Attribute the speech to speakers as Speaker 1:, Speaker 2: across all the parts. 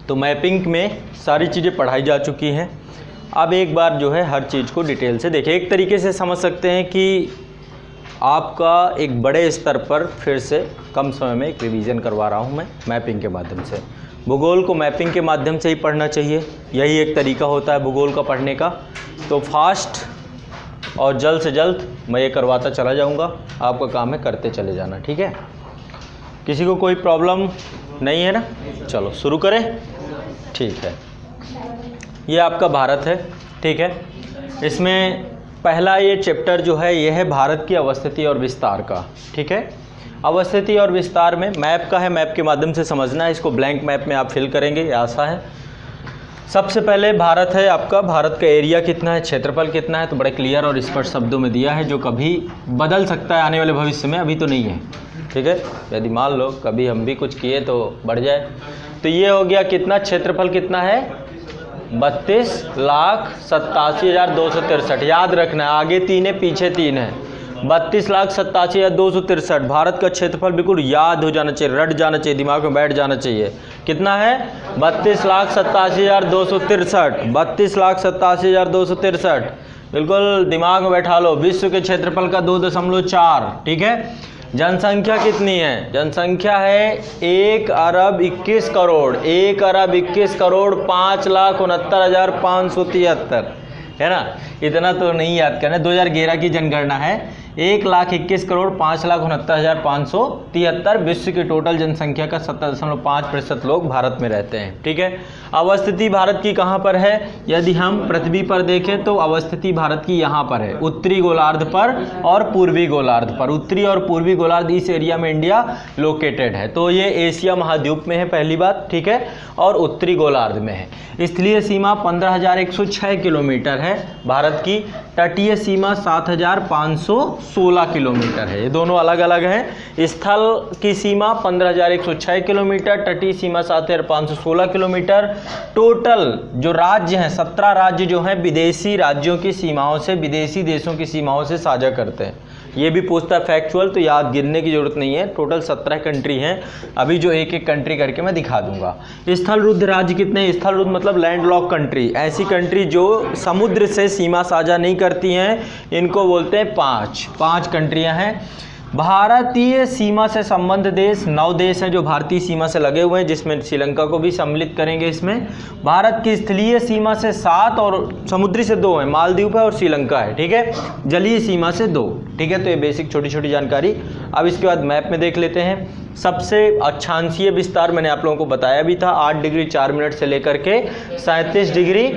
Speaker 1: तो मैपिंग में सारी चीज़ें पढ़ाई जा चुकी हैं। अब एक बार जो है हर चीज़ को डिटेल से देखें। एक तरीके से समझ सकते हैं कि आपका एक बड़े स्तर पर फिर से कम समय में एक रिवीजन करवा रहा हूँ मैं मैपिंग के माध्यम से। भूगोल को मैपिंग के माध्यम से ही पढ़ना चाहिए, यही एक तरीका होता है भूगोल का पढ़ने का। तो फास्ट और जल्द से जल्द मैं ये करवाता चला जाऊँगा, आपका काम है करते चले जाना, ठीक है। किसी को कोई प्रॉब्लम नहीं है ना? चलो शुरू करें, ठीक है। ये आपका भारत है, ठीक है। इसमें पहला ये चैप्टर जो है ये है भारत की अवस्थिति और विस्तार का, ठीक है। अवस्थिति और विस्तार में मैप का है, मैप के माध्यम से समझना है इसको। ब्लैंक मैप में आप फिल करेंगे, ये आशा है। सबसे पहले भारत है आपका, भारत का एरिया कितना है, क्षेत्रफल कितना है, तो बड़े क्लियर और स्पष्ट शब्दों में दिया है, जो कभी बदल सकता है आने वाले भविष्य में, अभी तो नहीं है, ठीक है। यदि मान लो कभी हम भी कुछ किए तो बढ़ जाए। तो ये हो गया कितना, क्षेत्रफल कितना है 32,87,263। याद रखना है, आगे 3 है पीछे 3 है। 32,87,263 भारत का क्षेत्रफल बिल्कुल याद हो जाना चाहिए, रट जाना चाहिए, दिमाग में बैठ जाना चाहिए। कितना है 32,87,263, 32,87,263 बिल्कुल दिमाग में बैठा लो। विश्व के क्षेत्रफल का 2.4, ठीक है। जनसंख्या कितनी है, जनसंख्या है 1,21 करोड़, 1,21 करोड़ 5,69,573, है ना। इतना तो नहीं याद करना, 2011 की जनगणना है। 1,21 करोड़ 5,69,573 विश्व की टोटल जनसंख्या का 70.5% लोग भारत में रहते हैं, ठीक है। अवस्थिति भारत की कहाँ पर है, यदि हम पृथ्वी पर देखें तो अवस्थिति भारत की यहाँ पर है, उत्तरी गोलार्ध पर और पूर्वी गोलार्ध पर। उत्तरी और पूर्वी गोलार्ध इस एरिया में इंडिया लोकेटेड है। तो ये एशिया महाद्वीप में है पहली बात, ठीक है, और उत्तरी गोलार्ध में है। स्थलीय सीमा 15,106 किलोमीटर है भारत की, तटीय सीमा 7,516 किलोमीटर है। ये दोनों अलग अलग हैं। स्थल की सीमा 15,106 किलोमीटर, तटीय सीमा 7,516 किलोमीटर। टोटल जो राज्य हैं 17 राज्य जो हैं विदेशी राज्यों की सीमाओं से, विदेशी देशों की सीमाओं से साझा करते हैं। ये भी पूछता है फैक्चुअल, तो याद गिनने की जरूरत नहीं है। टोटल 17 कंट्री हैं। अभी जो एक एक कंट्री करके मैं दिखा दूंगा। स्थल रुद्ध राज्य कितने हैं, स्थल रुद्ध मतलब लैंड लॉक कंट्री, ऐसी कंट्री जो समुद्र से सीमा साझा नहीं करती हैं, इनको बोलते हैं 5 कंट्रियां हैं। भारतीय सीमा से संबंध देश 9 देश हैं जो भारतीय सीमा से लगे हुए हैं, जिसमें श्रीलंका को भी सम्मिलित करेंगे इसमें। भारत की स्थलीय सीमा से 7 और समुद्री से 2 हैं, मालदीव है और श्रीलंका है, ठीक है। जलीय सीमा से 2, ठीक है। तो ये बेसिक छोटी छोटी जानकारी। अब इसके बाद मैप में देख लेते हैं। सबसे अक्षांशीय विस्तार मैंने आप लोगों को बताया भी था, 8 डिग्री 4 मिनट से लेकर के 37 डिग्री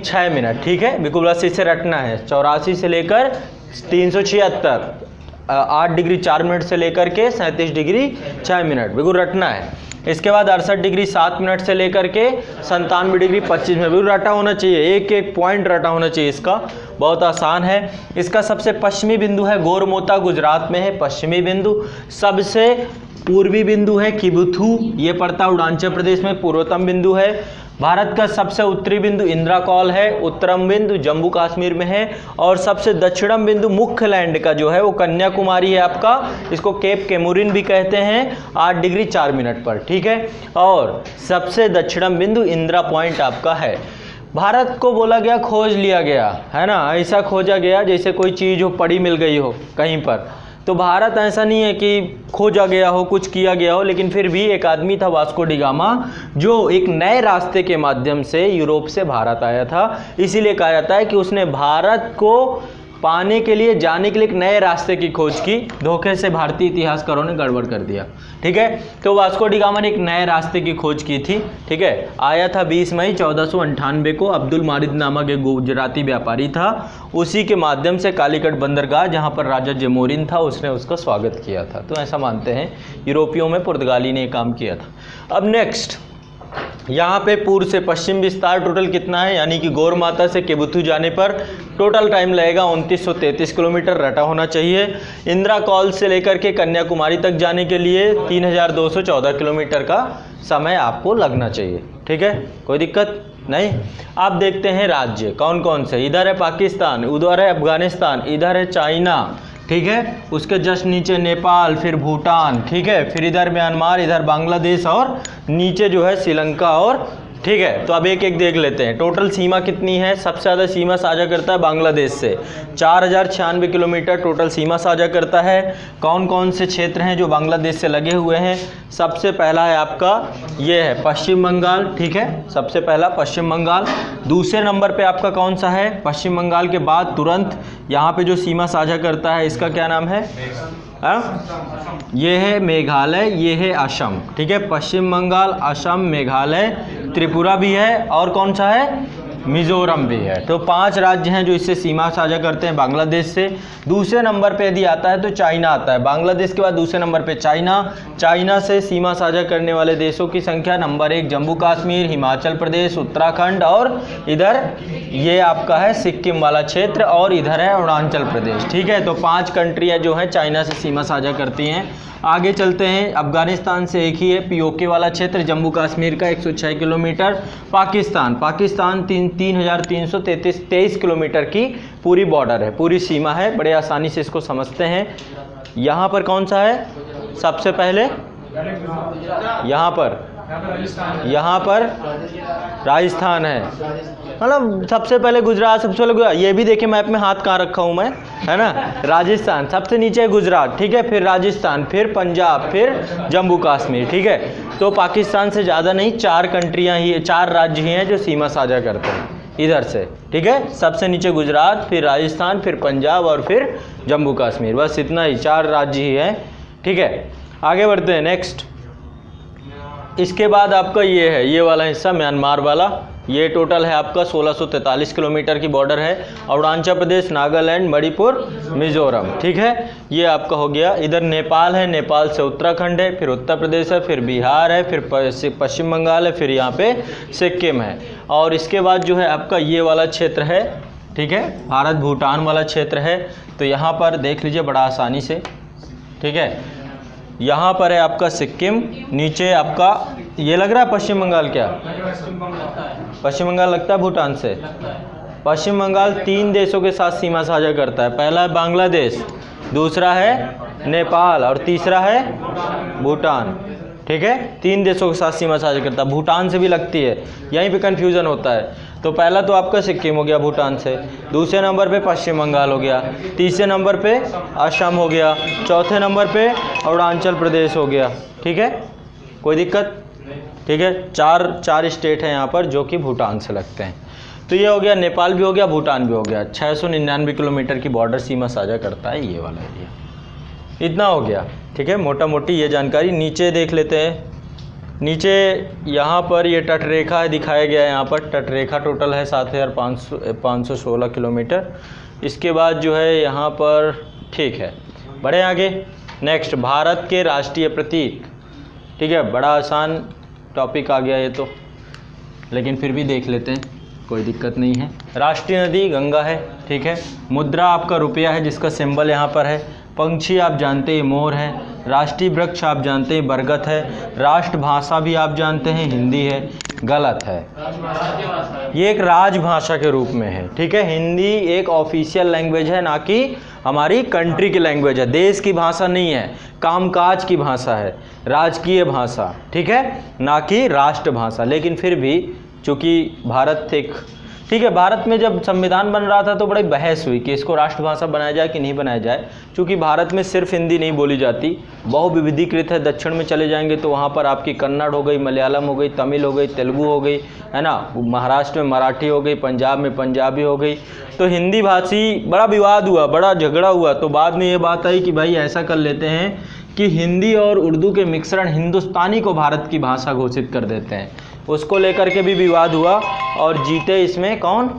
Speaker 1: 6 मिनट, ठीक है। बिल्कुल बस इसे रटना है। 84 से लेकर 376, 8 डिग्री 4 मिनट से लेकर के 37 डिग्री 6 मिनट, बिल्कुल रटना है। इसके बाद 68 डिग्री 7 मिनट से लेकर के 97 डिग्री 25 मिनट, बिल्कुल रटा होना चाहिए, एक एक पॉइंट रटा होना चाहिए इसका, बहुत आसान है। इसका सबसे पश्चिमी बिंदु है गोरमोता, गुजरात में है पश्चिमी बिंदु। सबसे पूर्वी बिंदु है किबुथु, ये पड़ता अरुणाचल प्रदेश में, पूर्वतम बिंदु है। भारत का सबसे उत्तरी बिंदु इंदिरा कॉल है, उत्तरम बिंदु जम्मू कश्मीर में है। और सबसे दक्षिणम बिंदु मुख्य लैंड का जो है वो कन्याकुमारी है आपका, इसको केप केमुरिन भी कहते हैं, 8 डिग्री 4 मिनट पर, ठीक है। और सबसे दक्षिणम बिंदु इंदिरा पॉइंट आपका है। भारत को बोला गया खोज लिया गया, है ना, ऐसा खोजा गया जैसे कोई चीज़ हो पड़ी मिल गई हो कहीं पर। तो भारत ऐसा नहीं है कि खोजा गया हो, कुछ किया गया हो, लेकिन फिर भी एक आदमी था वास्को डी गामा, जो एक नए रास्ते के माध्यम से यूरोप से भारत आया था। इसीलिए कहा जाता है कि उसने भारत को पाने के लिए, जाने के लिए एक नए रास्ते की खोज की। धोखे से भारतीय इतिहासकारों ने गड़बड़ कर दिया, ठीक है। तो वास्को डी गामा ने एक नए रास्ते की खोज की थी, ठीक है। आया था 20 मई 1498 को, अब्दुल मारिद नामक एक गुजराती व्यापारी था, उसी के माध्यम से कालीकट बंदरगाह, जहाँ पर राजा जेमोरिन था, उसने उसका स्वागत किया था। तो ऐसा मानते हैं यूरोपियों में पुर्तगाली ने काम किया था। अब नेक्स्ट यहाँ पे पूर्व से पश्चिम विस्तार टोटल कितना है, यानी कि गौरमाता से केबुथु जाने पर टोटल टाइम लगेगा 2933 किलोमीटर, रटा होना चाहिए। इंदिरा कॉल से लेकर के कन्याकुमारी तक जाने के लिए 3214 किलोमीटर का समय आपको लगना चाहिए, ठीक है, कोई दिक्कत नहीं। आप देखते हैं राज्य कौन कौन से, इधर है पाकिस्तान, उधर है अफगानिस्तान, इधर है चाइना, ठीक है। उसके जस्ट नीचे नेपाल, फिर भूटान, ठीक है, फिर इधर म्यांमार, इधर बांग्लादेश और नीचे जो है श्रीलंका और, ठीक है। तो अब एक एक देख लेते हैं। टोटल सीमा कितनी है? सबसे ज़्यादा सीमा साझा करता है बांग्लादेश से, 4096 किलोमीटर टोटल सीमा साझा करता है। कौन कौन से क्षेत्र हैं जो बांग्लादेश से लगे हुए हैं? सबसे पहला है आपका ये है पश्चिम बंगाल, ठीक है, सबसे पहला पश्चिम बंगाल। दूसरे नंबर पे आपका कौन सा है? पश्चिम बंगाल के बाद तुरंत यहाँ पे जो सीमा साझा करता है इसका क्या नाम है? ये है मेघालय, ये है असम, ठीक है। पश्चिम बंगाल, असम, मेघालय, त्रिपुरा भी है और कौन सा है? मिजोरम भी है। तो 5 राज्य हैं जो इससे सीमा साझा करते हैं बांग्लादेश से। दूसरे नंबर पे यदि आता है तो चाइना आता है, बांग्लादेश के बाद दूसरे नंबर पे चाइना। चाइना से सीमा साझा करने वाले देशों की संख्या नंबर 1 जम्मू कश्मीर, हिमाचल प्रदेश, उत्तराखंड और इधर ये आपका है सिक्किम वाला क्षेत्र और इधर है अरुणाचल प्रदेश, ठीक है। तो 5 कंट्रियाँ जो हैं चाइना से सीमा साझा करती हैं। आगे चलते हैं, अफगानिस्तान से एक ही है पीओके वाला क्षेत्र, जम्मू कश्मीर का 106 किलोमीटर। पाकिस्तान 3323 किलोमीटर की पूरी बॉर्डर है, पूरी सीमा है, बड़े आसानी से इसको समझते हैं। यहाँ पर कौन सा है? सबसे पहले यहाँ पर राजस्थान है, मतलब सबसे पहले गुजरात, सबसे पहले गुजरात। ये भी देखिए मैप में हाथ कहाँ रखा हूँ मैं, है ना। राजस्थान सबसे नीचे है गुजरात, ठीक है, फिर राजस्थान, फिर पंजाब, फिर जम्मू कश्मीर, ठीक है। तो पाकिस्तान से ज़्यादा नहीं, 4 कंट्रियाँ ही, 4 राज्य ही हैं जो सीमा साझा करते हैं इधर से, ठीक है। सबसे नीचे गुजरात, फिर राजस्थान, फिर पंजाब और फिर जम्मू कश्मीर, बस इतना ही, 4 राज्य ही हैं, ठीक है। आगे बढ़ते हैं नेक्स्ट। इसके बाद आपका ये है, ये वाला हिस्सा म्यांमार वाला, ये टोटल है आपका 1643 किलोमीटर की बॉर्डर है। अरुणाचल प्रदेश, नागालैंड, मणिपुर, मिजोरम, ठीक है, ये आपका हो गया। इधर नेपाल है, नेपाल से उत्तराखंड है, फिर उत्तर प्रदेश है, फिर बिहार है, फिर पश्चिम बंगाल है, फिर यहाँ पे सिक्किम है। और इसके बाद जो है आपका ये वाला क्षेत्र है, ठीक है, भारत भूटान वाला क्षेत्र है। तो यहाँ पर देख लीजिए बड़ा आसानी से, ठीक है। यहाँ पर है आपका सिक्किम, नीचे आपका ये लग रहा है पश्चिम बंगाल, क्या पश्चिम बंगाल लगता है भूटान से? पश्चिम बंगाल 3 देशों के साथ सीमा साझा करता है, पहला है बांग्लादेश, दूसरा है नेपाल और तीसरा है भूटान, ठीक है। 3 देशों के साथ सीमा साझा करता है, भूटान से भी लगती है, यहीं पे कन्फ्यूज़न होता है। तो पहला तो आपका सिक्किम हो गया भूटान से, दूसरे नंबर पे पश्चिम बंगाल हो गया, तीसरे नंबर पे असम हो गया, चौथे नंबर पे अरुणाचल प्रदेश हो गया, ठीक है, कोई दिक्कत? ठीक है, 4 स्टेट हैं यहाँ पर जो कि भूटान से लगते हैं। तो ये हो गया, नेपाल भी हो गया, भूटान भी हो गया। 699 किलोमीटर की बॉर्डर सीमा साझा करता है ये वाला एरिया। इतना हो गया, ठीक है, मोटा मोटी ये जानकारी। नीचे देख लेते हैं, नीचे यहाँ पर ये तटरेखा है, दिखाया गया है यहाँ पर। तटरेखा टोटल है 7516 किलोमीटर। इसके बाद जो है यहाँ पर, ठीक है, बढ़े आगे। नेक्स्ट, भारत के राष्ट्रीय प्रतीक, ठीक है, बड़ा आसान टॉपिक आ गया ये तो, लेकिन फिर भी देख लेते हैं, कोई दिक्कत नहीं है। राष्ट्रीय नदी गंगा है, ठीक है। मुद्रा आपका रुपया है जिसका सिंबल यहाँ पर है। पंछी आप जानते हैं मोर है। राष्ट्रीय वृक्ष आप जानते हैं बरगद है। राष्ट्रभाषा भी आप जानते हैं हिंदी है। गलत है, ये एक राजभाषा के रूप में है, ठीक है। हिंदी एक ऑफिशियल लैंग्वेज है, ना कि हमारी कंट्री की लैंग्वेज है, देश की भाषा नहीं है, कामकाज की भाषा है, राजकीय भाषा, ठीक है, ना कि राष्ट्रभाषा। लेकिन फिर भी चूँकि भारत एक, ठीक है, भारत में जब संविधान बन रहा था तो बड़ी बहस हुई कि इसको राष्ट्रभाषा बनाया जाए कि नहीं बनाया जाए, क्योंकि भारत में सिर्फ हिंदी नहीं बोली जाती, बहुविविधीकृत है। दक्षिण में चले जाएंगे तो वहाँ पर आपकी कन्नड़ हो गई, मलयालम हो गई, तमिल हो गई, तेलुगु हो गई, है ना, महाराष्ट्र में मराठी हो गई, पंजाब में पंजाबी हो गई। तो हिंदी भाषी बड़ा विवाद हुआ, बड़ा झगड़ा हुआ। तो बाद में ये बात आई कि भाई ऐसा कर लेते हैं कि हिंदी और उर्दू के मिश्रण हिंदुस्तानी को भारत की भाषा घोषित कर देते हैं। उसको लेकर के भी विवाद हुआ और जीते इसमें कौन?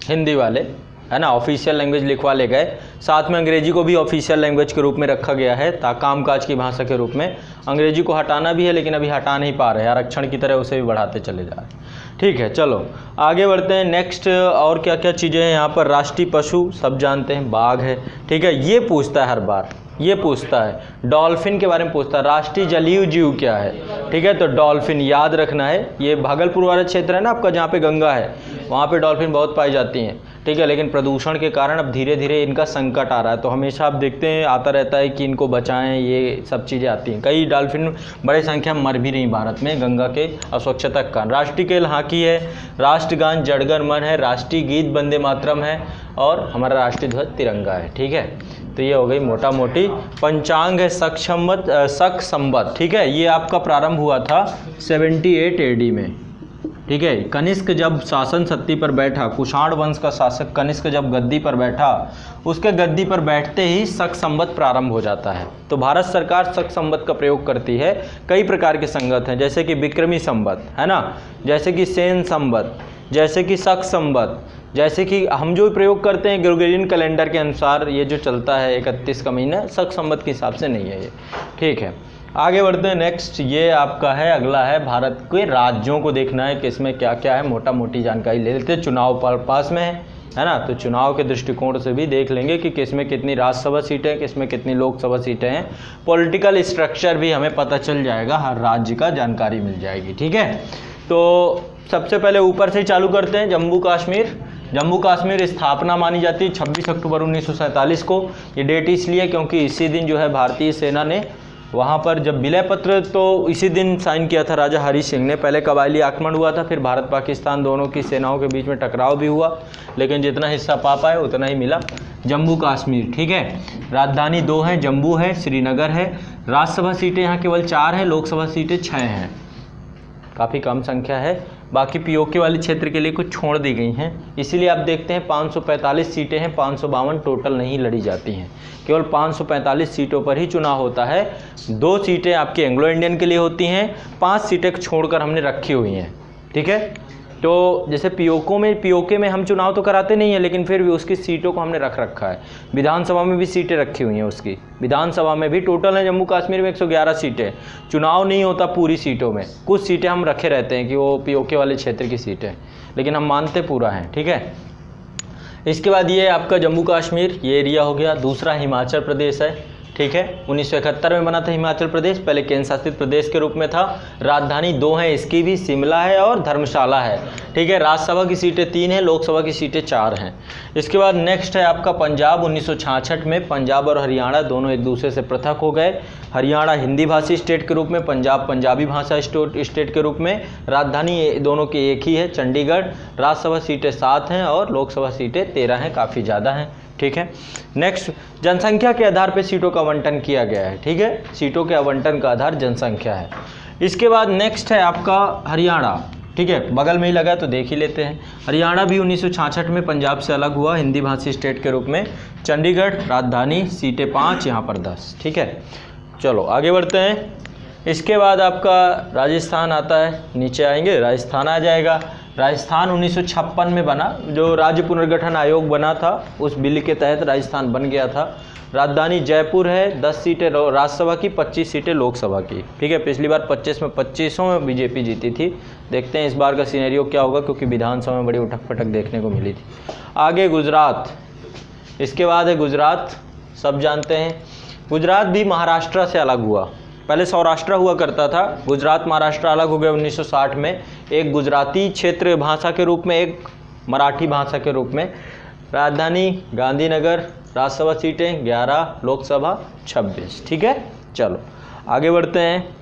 Speaker 1: हिंदी वाले, है ना, ऑफिशियल लैंग्वेज लिखवा ले गए। साथ में अंग्रेजी को भी ऑफिशियल लैंग्वेज के रूप में रखा गया है, कामकाज की भाषा के रूप में। अंग्रेजी को हटाना भी है लेकिन अभी हटा नहीं पा रहे हैं, आरक्षण की तरह उसे भी बढ़ाते चले जा रहे हैं। ठीक है, चलो आगे बढ़ते हैं। नेक्स्ट और क्या क्या चीज़ें हैं यहाँ पर? राष्ट्रीय पशु सब जानते हैं, बाघ है, ठीक है। ये पूछता है हर बार, ये पूछता है, डॉल्फिन के बारे में पूछता है। राष्ट्रीय जलीय जीव क्या है? ठीक है, तो डॉल्फिन याद रखना है। ये भागलपुर वाला क्षेत्र है ना आपका, जहाँ पे गंगा है, वहाँ पे डॉल्फिन बहुत पाई जाती हैं। ठीक है, लेकिन प्रदूषण के कारण अब धीरे धीरे इनका संकट आ रहा है। तो हमेशा आप देखते हैं आता रहता है कि इनको बचाएं, ये सब चीज़ें आती हैं। कई डॉल्फिन बड़ी संख्या में मर भी रही भारत में गंगा के अस्वच्छता के कारण। राष्ट्रीय खेल हॉकी है, राष्ट्रगान जनगण मन है, राष्ट्रीय गीत वंदे मातरम है और हमारा राष्ट्रीय ध्वज तिरंगा है। ठीक है, तो ये हो गई मोटा मोटी। पंचांग है शक संवत, ठीक है, ये आपका प्रारंभ हुआ था 78 AD में। ठीक है, कनिष्क जब शासन सत्ती पर बैठा, कुषाण वंश का शासक कनिष्क जब गद्दी पर बैठा, उसके गद्दी पर बैठते ही शक संवत प्रारंभ हो जाता है। तो भारत सरकार शक संवत का प्रयोग करती है। कई प्रकार के संवत हैं, जैसे कि विक्रमी संवत है ना, जैसे कि सेन संवत, जैसे कि शक संवत, जैसे कि हम जो प्रयोग करते हैं ग्रेगोरियन कैलेंडर के अनुसार ये जो चलता है 31 का महीना, शक संवत के हिसाब से नहीं है ये। ठीक है, आगे बढ़ते हैं। नेक्स्ट ये आपका है, अगला है भारत के राज्यों को देखना है कि इसमें क्या क्या है, मोटा मोटी जानकारी ले लेते हैं। चुनाव पास में है ना, तो चुनाव के दृष्टिकोण से भी देख लेंगे कि किसमें कितनी राज्यसभा सीटें, किसमें कितनी लोकसभा सीटें हैं। पॉलिटिकल स्ट्रक्चर भी हमें पता चल जाएगा, हर राज्य का जानकारी मिल जाएगी। ठीक है, तो सबसे पहले ऊपर से चालू करते हैं। जम्मू कश्मीर, जम्मू कश्मीर स्थापना मानी जाती है 26 अक्टूबर 1947 को। ये डेट इसलिए क्योंकि इसी दिन जो है भारतीय सेना ने वहाँ पर जब विलय पत्र तो इसी दिन साइन किया था राजा हरी सिंह ने। पहले कबायली आक्रमण हुआ था, फिर भारत पाकिस्तान दोनों की सेनाओं के बीच में टकराव भी हुआ, लेकिन जितना हिस्सा पा पाए उतना ही मिला जम्मू कश्मीर। ठीक है, राजधानी 2 हैं, जम्मू है, श्रीनगर है। राज्यसभा सीटें यहाँ केवल 4 हैं, लोकसभा सीटें 6 हैं, काफ़ी कम संख्या है। बाकी पीओके वाले क्षेत्र के लिए कुछ छोड़ दी गई हैं, इसीलिए आप देखते हैं 545 सीटें हैं, 552 टोटल नहीं लड़ी जाती हैं, केवल 545 सीटों पर ही चुनाव होता है। 2 सीटें आपके एंग्लो इंडियन के लिए होती हैं, 5 सीटें छोड़कर हमने रखी हुई हैं। ठीक है, तो जैसे पीओके में हम चुनाव तो कराते नहीं हैं, लेकिन फिर भी उसकी सीटों को हमने रख रखा है। विधानसभा में भी सीटें रखी हुई हैं उसकी, विधानसभा में भी टोटल है जम्मू कश्मीर में 111 सीटें। चुनाव नहीं होता पूरी सीटों में, कुछ सीटें हम रखे रहते हैं कि वो पीओके वाले क्षेत्र की सीटें, लेकिन हम मानते पूरा हैं। ठीक है, इसके बाद ये आपका जम्मू कश्मीर ये एरिया हो गया। दूसरा हिमाचल प्रदेश है। ठीक है, 1971 में बना था हिमाचल प्रदेश, पहले केंद्र शासित प्रदेश के रूप में था। राजधानी 2 है इसकी भी, शिमला है और धर्मशाला है। ठीक है, राज्यसभा की सीटें 3 हैं, लोकसभा की सीटें 4 हैं। इसके बाद नेक्स्ट है आपका पंजाब। 1966 में पंजाब और हरियाणा दोनों एक दूसरे से पृथक हो गए। हरियाणा हिंदी भाषी स्टेट के रूप में, पंजाब पंजाबी भाषा स्टेट के रूप में। राजधानी दोनों की एक ही है, चंडीगढ़। राज्यसभा सीटें 7 हैं और लोकसभा सीटें 13 हैं, काफ़ी ज़्यादा हैं। ठीक है, नेक्स्ट जनसंख्या के आधार पर सीटों का आवंटन किया गया है। ठीक है, सीटों के आवंटन का आधार जनसंख्या है। इसके बाद नेक्स्ट है आपका हरियाणा। ठीक है, बगल में ही लगा तो देख ही लेते हैं। हरियाणा भी 1966 में पंजाब से अलग हुआ हिंदी भाषी स्टेट के रूप में। चंडीगढ़ राजधानी, सीटें 5, यहाँ पर 10। ठीक है, चलो आगे बढ़ते हैं। इसके बाद आपका राजस्थान आता है, नीचे आएंगे राजस्थान आ जाएगा। राजस्थान 1956 में बना, जो राज्य पुनर्गठन आयोग बना था उस बिल के तहत राजस्थान बन गया था। राजधानी जयपुर है, 10 सीटें राज्यसभा की, 25 सीटें लोकसभा की। ठीक है, पिछली बार 25 में 25 में बीजेपी जीती थी। देखते हैं इस बार का सिनेरियो क्या होगा, क्योंकि विधानसभा में बड़ी उठक पटक देखने को मिली थी। आगे गुजरात, इसके बाद है गुजरात, सब जानते हैं। गुजरात भी महाराष्ट्र से अलग हुआ, पहले सौराष्ट्र हुआ करता था, गुजरात महाराष्ट्र अलग हो गया 1960 में। एक गुजराती क्षेत्र भाषा के रूप में, एक मराठी भाषा के रूप में। राजधानी गांधीनगर, राज्यसभा सीटें 11, लोकसभा 26। ठीक है, चलो आगे बढ़ते हैं।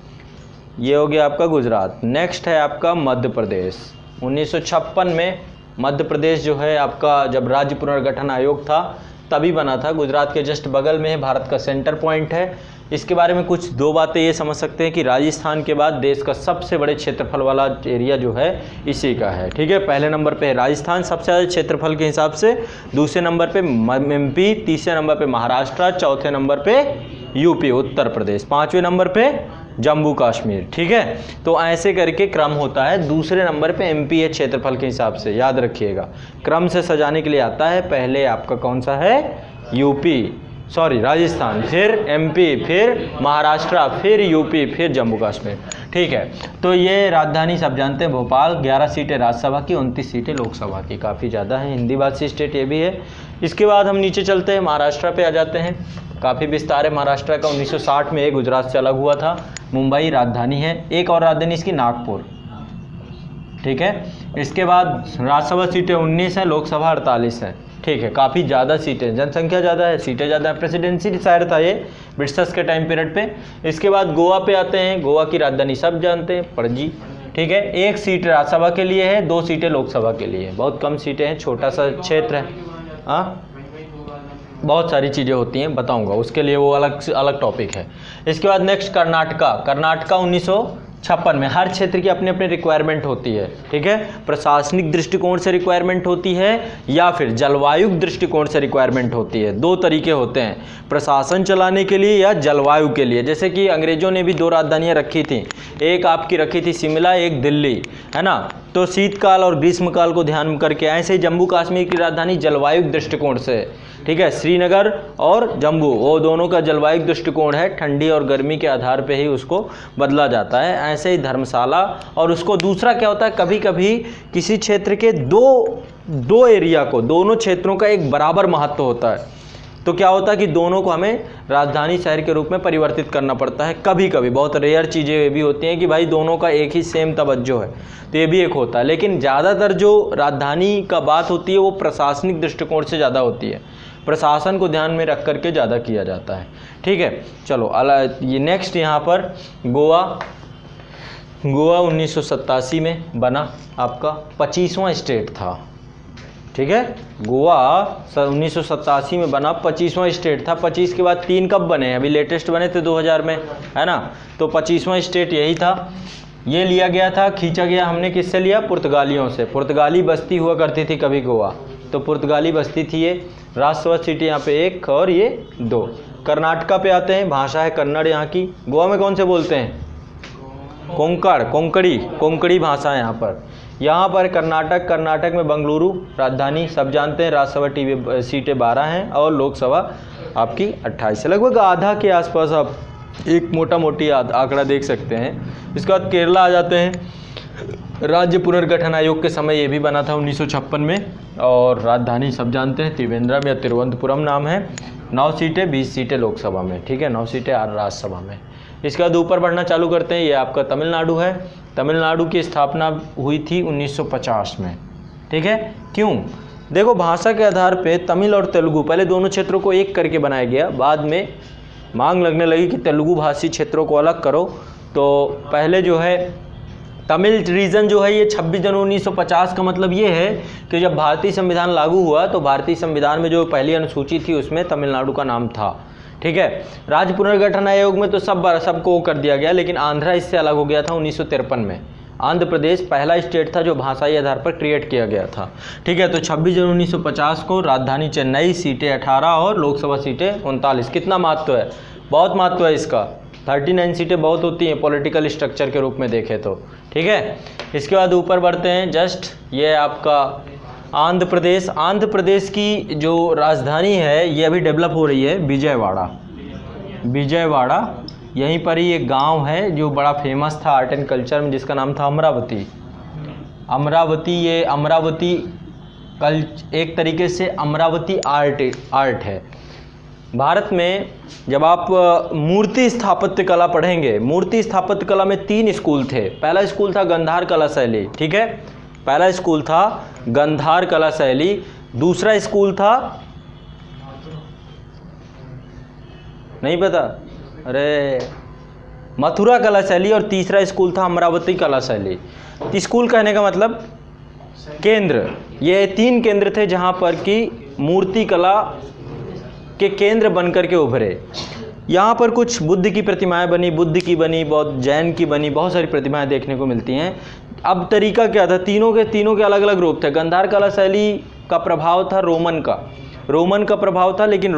Speaker 1: ये हो गया आपका गुजरात। नेक्स्ट है आपका मध्य प्रदेश। 1956 में मध्य प्रदेश जो है आपका, जब राज्य पुनर्गठन आयोग था तभी बना था। गुजरात के जस्ट बगल में है, भारत का सेंटर पॉइंट है। इसके बारे में कुछ 2 बातें ये समझ सकते हैं कि राजस्थान के बाद देश का सबसे बड़े क्षेत्रफल वाला एरिया जो है इसी का है। ठीक है, पहले नंबर पे है राजस्थान सबसे ज़्यादा क्षेत्रफल के हिसाब से, दूसरे नंबर पे एमपी, तीसरे नंबर पे महाराष्ट्र, चौथे नंबर पे यूपी उत्तर प्रदेश, 5वें नंबर पे जम्मू कश्मीर। ठीक है, तो ऐसे करके क्रम होता है। दूसरे नंबर पे एमपी है क्षेत्रफल के हिसाब से, याद रखिएगा, क्रम से सजाने के लिए आता है। पहले आपका कौन सा है, राजस्थान, फिर एमपी, फिर महाराष्ट्र, फिर यूपी, फिर जम्मू कश्मीर। ठीक है, तो ये राजधानी सब जानते हैं भोपाल, 11 सीटें राज्यसभा की, 29 सीटें लोकसभा की, काफ़ी ज़्यादा है। हिंदी भाषी स्टेट ये भी है। इसके बाद हम नीचे चलते हैं, महाराष्ट्र पे आ जाते हैं। काफ़ी विस्तार है महाराष्ट्र का। 1960 में गुजरात से अलग हुआ था। मुंबई राजधानी है, एक और राजधानी इसकी नागपुर। ठीक है। इसके बाद राज्यसभा सीटें 19 हैं, लोकसभा 48 हैं। ठीक है, काफ़ी ज़्यादा सीटें, जनसंख्या ज़्यादा है, सीटें ज़्यादा है। प्रेसिडेंसी शायर था ये ब्रिटिशर्स के टाइम पीरियड पे। इसके बाद गोवा पे आते हैं। गोवा की राजधानी सब जानते हैं, पणजी। ठीक है, 1 सीट राज्यसभा के लिए है, 2 सीटें लोकसभा के लिए है। बहुत कम सीटें हैं, छोटा सा क्षेत्र है। हाँ, बहुत सारी चीज़ें होती हैं, बताऊंगा उसके लिए, वो अलग टॉपिक है। इसके बाद नेक्स्ट कर्नाटका। कर्नाटका 1956 में। हर क्षेत्र की अपनी अपनी रिक्वायरमेंट होती है। ठीक है, प्रशासनिक दृष्टिकोण से रिक्वायरमेंट होती है या फिर जलवायु दृष्टिकोण से रिक्वायरमेंट होती है। 2 तरीके होते हैं, प्रशासन चलाने के लिए या जलवायु के लिए। जैसे कि अंग्रेजों ने भी 2 राजधानियाँ रखी थी, एक आपकी रखी थी शिमला, एक दिल्ली, है ना। तो शीतकाल और ग्रीष्मकाल को ध्यान में करके, ऐसे ही जम्मू कश्मीर की राजधानी जलवायु दृष्टिकोण से, ठीक है, श्रीनगर और जम्मू, वो दोनों का जलवायु दृष्टिकोण है, ठंडी और गर्मी के आधार पे ही उसको बदला जाता है। ऐसे ही धर्मशाला। और उसको दूसरा क्या होता है, कभी कभी किसी क्षेत्र के दो एरिया को, दोनों क्षेत्रों का एक बराबर महत्व होता है, तो क्या होता है कि दोनों को हमें राजधानी शहर के रूप में परिवर्तित करना पड़ता है। कभी कभी बहुत रेयर चीज़ें ये भी होती हैं कि भाई दोनों का एक ही सेम तवज्जो है, तो ये भी एक होता है। लेकिन ज़्यादातर जो राजधानी का बात होती है वो प्रशासनिक दृष्टिकोण से ज़्यादा होती है, प्रशासन को ध्यान में रख करके ज़्यादा किया जाता है। ठीक है, चलो ये नेक्स्ट यहाँ पर गोवा 1987 में बना, आपका 25वां स्टेट था। ठीक है, गोवा 1987 में बना, 25वां स्टेट था। 25 के बाद 3 कब बने, अभी लेटेस्ट बने थे 2000 में, है ना। तो 25वां स्टेट यही था। ये लिया गया था, खींचा गया हमने किससे लिया, पुर्तगालियों से। पुर्तगाली बस्ती हुआ करती थी कभी गोवा, तो पुर्तगाली बस्ती थी ये। राज्यसभा सीट यहाँ पे 1 और ये 2। कर्नाटका पे आते हैं, भाषा है कन्नड़ यहाँ की। गोवा में कौन से बोलते हैं, कोंकणी भाषा है यहाँ पर। यहाँ पर कर्नाटक में बेंगलुरु राजधानी सब जानते हैं। राज्यसभा सीटें 12 हैं और लोकसभा आपकी 28 है। लगभग आधा के आसपास आप एक मोटा मोटी आंकड़ा देख सकते हैं। इसके बाद केरला आ जाते हैं। राज्य पुनर्गठन आयोग के समय ये भी बना था 1956 में, और राजधानी सब जानते हैं त्रिवेंद्रम या तिरुवनंतपुरम नाम है। 9 सीटें, 20 सीटें लोकसभा में। ठीक है, 9 सीटें राज्यसभा में। इसके बाद ऊपर बढ़ना चालू करते हैं। ये आपका तमिलनाडु है। तमिलनाडु की स्थापना हुई थी 1950 में। ठीक है, क्यों, देखो भाषा के आधार पे तमिल और तेलुगु, पहले दोनों क्षेत्रों को एक करके बनाया गया, बाद में मांग लगने लगी कि तेलुगु भाषी क्षेत्रों को अलग करो। तो पहले जो है तमिल रीजन जो है ये 26 जनवरी 1950 का मतलब ये है कि जब भारतीय संविधान लागू हुआ तो भारतीय संविधान में जो पहली अनुसूची थी उसमें तमिलनाडु का नाम था। ठीक है, राज्य पुनर्गठन आयोग में तो सबको कर दिया गया, लेकिन आंध्रा इससे अलग हो गया था 1953 में। आंध्र प्रदेश पहला स्टेट था जो भाषाई आधार पर क्रिएट किया गया था। ठीक है, तो 26 जनवरी 1950 को राजधानी चेन्नई, सीटें 18 और लोकसभा सीटें 39। कितना महत्व है, बहुत महत्व है इसका। 39 सीटें बहुत होती हैं पॉलिटिकल स्ट्रक्चर के रूप में देखें तो। ठीक है, इसके बाद ऊपर बढ़ते हैं। जस्ट ये आपका आंध्र प्रदेश की जो राजधानी है ये अभी डेवलप हो रही है, विजयवाड़ा। यहीं पर ही एक गांव है जो बड़ा फेमस था आर्ट एंड कल्चर में, जिसका नाम था अमरावती। ये अमरावती एक तरीके से अमरावती आर्ट है। भारत में जब आप मूर्ति स्थापत्य कला पढ़ेंगे, मूर्ति स्थापत्य कला में 3 स्कूल थे। पहला स्कूल था गंधार कला शैली। ठीक है, पहला स्कूल था गंधार कला शैली। दूसरा स्कूल था, नहीं पता, अरे मथुरा कला शैली। और तीसरा स्कूल था अमरावती कला शैली। स्कूल कहने का मतलब केंद्र। ये 3 केंद्र थे जहाँ पर कि मूर्ति कला के केंद्र बनकर के उभरे। यहाँ पर कुछ बुद्ध की प्रतिमाएं बनी, बुद्ध की बनी, बहुत जैन की बनी, बहुत सारी प्रतिमाएं देखने को मिलती हैं। अब तरीका क्या था, तीनों के अलग अलग रूप थे। गंधार कला शैली का प्रभाव था रोमन का प्रभाव था, लेकिन